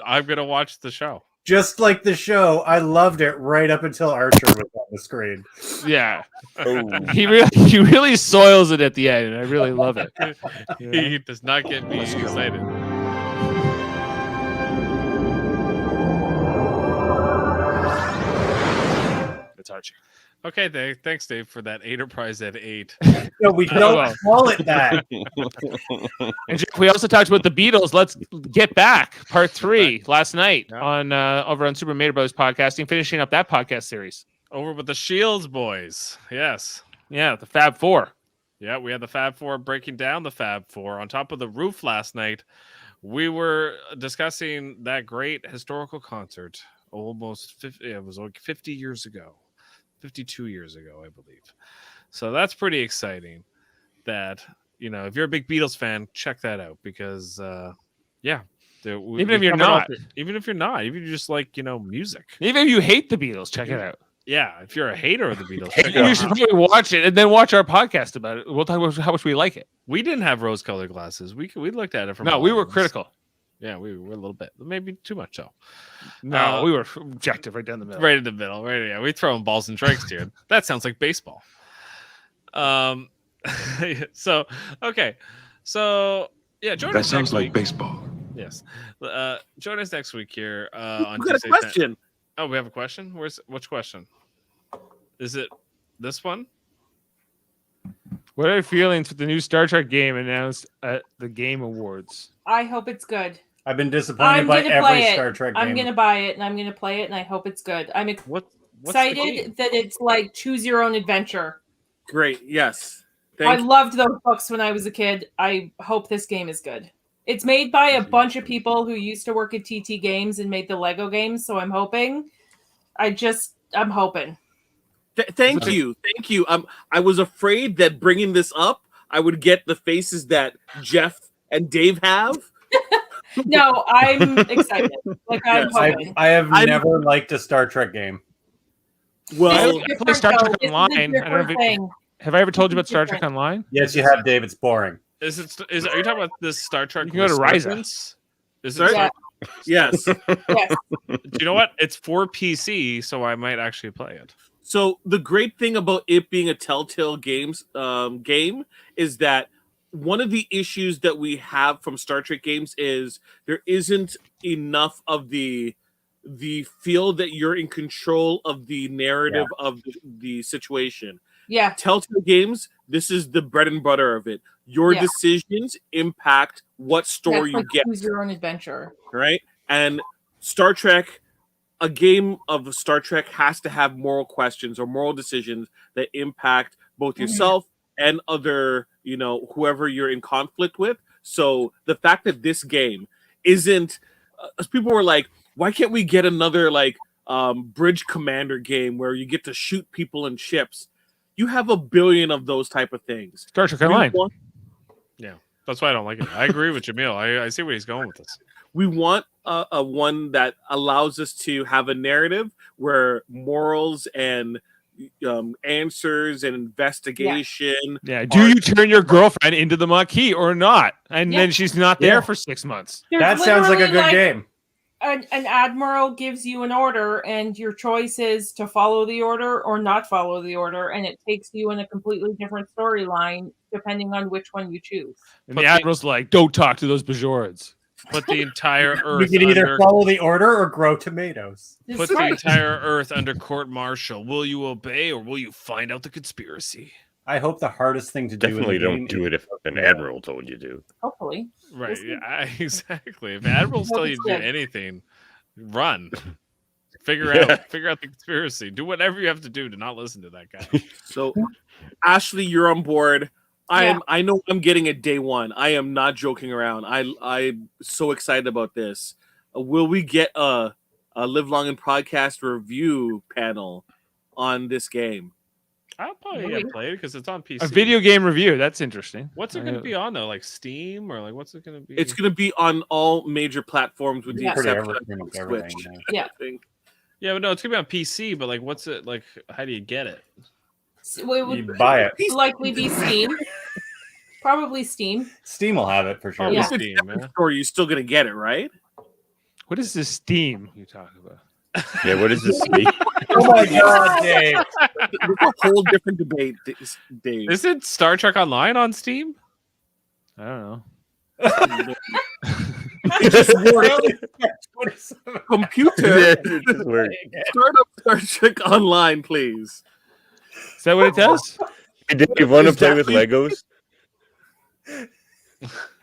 I'm gonna watch the show.
Just like the show, I loved it right up until Archer was on the screen.
Yeah.
Oh.
He really soils it at the end, and I really love it.
He does not get me excited.
It's Archie.
Okay, thanks, Dave, for that Enterprise at 8.
No, we don't call it that.
And Jeff, we also talked about the Beatles. Let's get back, part 3, last night on over on Super Mario Brothers podcasting, finishing up that podcast series.
Over with the Shields boys. Yes.
Yeah, the Fab Four.
Yeah, we had the Fab Four breaking down the Fab Four on top of the roof last night. We were discussing that great historical concert almost 50, it was like 50 years ago. 52 years ago, I believe. So that's pretty exciting that, if you're a big Beatles fan, check that out because, even if you're not, even if you just like, music.
Even if you hate the Beatles, check it out.
Yeah, if you're a hater of the Beatles, check it
You
out.
should probably watch it and then watch our podcast about it. We'll talk about how much we like it.
We didn't have rose-colored glasses. We looked at it from.
No, we were critical.
Yeah, we were a little bit, maybe too much so.
No, we were objective right down the middle.
Right in the middle. Right, yeah. We throwing balls and strikes, dude. That sounds like baseball. So okay. So yeah, join
That
us
sounds
next
like
week.
baseball.
Yes. Join us next week here on
We got a
Tuesday's
question.
Oh, we have a question? Which question? Is it this one?
What are your feelings with the new Star Trek game announced at the Game Awards?
I hope it's good.
I've been disappointed by every Star Trek game.
I'm gonna buy it and I'm gonna play it and I hope it's good. I'm
What's
excited that it's like choose your own adventure.
Great. Yes.
I loved those books when I was a kid. I hope this game is good. It's made by a bunch of people who used to work at TT Games and made the Lego games, so I'm hoping. I'm hoping.
Thank you. I was afraid that bringing this up, I would get the faces that Jeff and Dave have.
No, I'm excited. Like I'm hoping.
I have never liked a Star Trek game.
Well,
I play Star Trek
This is a
Online. I don't know
different
if
thing.
have I ever told you about Star Trek Online?
Yes, you have, Dave. It's boring.
Are you talking about this Star Trek?
You can go to Ryza.
Resurgence? Is
Sorry?
it?
Yes.
Yes.
Do you know what? It's for PC, so I might actually play it.
So the great thing about it being a Telltale Games game is that one of the issues that we have from Star Trek games is there isn't enough of the feel that you're in control of the narrative of the situation.
Yeah.
Telltale Games, this is the bread and butter of it. Your decisions impact what story
That's like
you get.
choose your own adventure.
Right? And Star Trek, a game of Star Trek has to have moral questions or moral decisions that impact both yourself and other, whoever you're in conflict with. So the fact that this game isn't, people were like, why can't we get another bridge commander game where you get to shoot people in ships? You have a billion of those type of things.
Star Trek Online.
Yeah, that's why I don't like it. I agree with Jaemeel. I see where he's going with this.
We want a one that allows us to have a narrative where morals and answers and investigation.
Yeah. Do you turn your girlfriend into the Maquis or not? And then she's not there for 6 months.
That sounds like a good game.
An admiral gives you an order, and your choice is to follow the order or not follow the order, and it takes you in a completely different storyline depending on which one you choose.
And the admiral's like, don't talk to those Bajorans.
Put the entire Earth.
You can either follow the order or grow tomatoes.
Put the entire Earth under court martial. Will you obey or will you find out the conspiracy?
I hope the hardest thing to do.
Definitely don't do it if an admiral told you to.
Hopefully.
Right. Yeah, exactly. If admirals tell you to do anything, run. Figure out the conspiracy. Do whatever you have to do to not listen to that guy.
So, Ashley, you're on board. I know I'm getting it day one. I am not joking around. I'm so excited about this. Will we get a Live Long and Podcast review panel on this game?
I'll probably play it because it's on PC.
A video game review. That's interesting.
What's it going to be on though? Like Steam or like what's it going to be?
It's going to be on all major platforms with the exception of Switch.
Yeah.
I think.
Yeah, but no, it's going to be on PC. But like, what's it like? How do you get it?
So it would
You buy it.
likely be Steam. Probably Steam.
Steam will have it for sure.
Probably
Yeah.
Steam, yeah.
Or you're still gonna get it, right?
What is this Steam you talk about?
Yeah, what is this speak?
Oh my god, Dave.
There's a whole different debate, Dave.
Isn't Star Trek Online on Steam?
I don't know.
It just works. Computer,
It just works.
start up Star Trek Online, please.
Is that what it does?
Hey, Dave, you want to
Is
play
that
with
what-
Legos?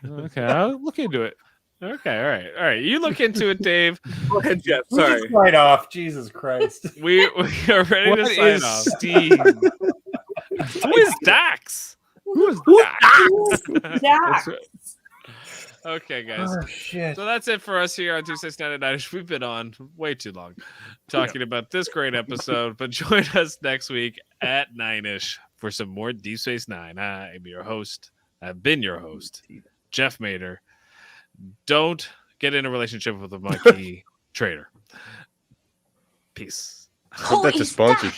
Okay, I'll look into it. Okay, all right. You look into it, Dave.
Go ahead, Jeff.
We
Sorry.
just write off. Jesus Christ.
We are ready
What
to sign
is
off.
Steam?
Who is Dax?
Who's
Dax.
That's right.
Okay, guys.
Oh shit.
So that's it for us here on 269 We've been on way too long talking about this great episode, but join us next week at 9ish for some more Deep Space Nine. I'm your host. I've been your host, Jeff Mader. Don't get in a relationship with a monkey trader. Peace.
I hope that's a sponsorship.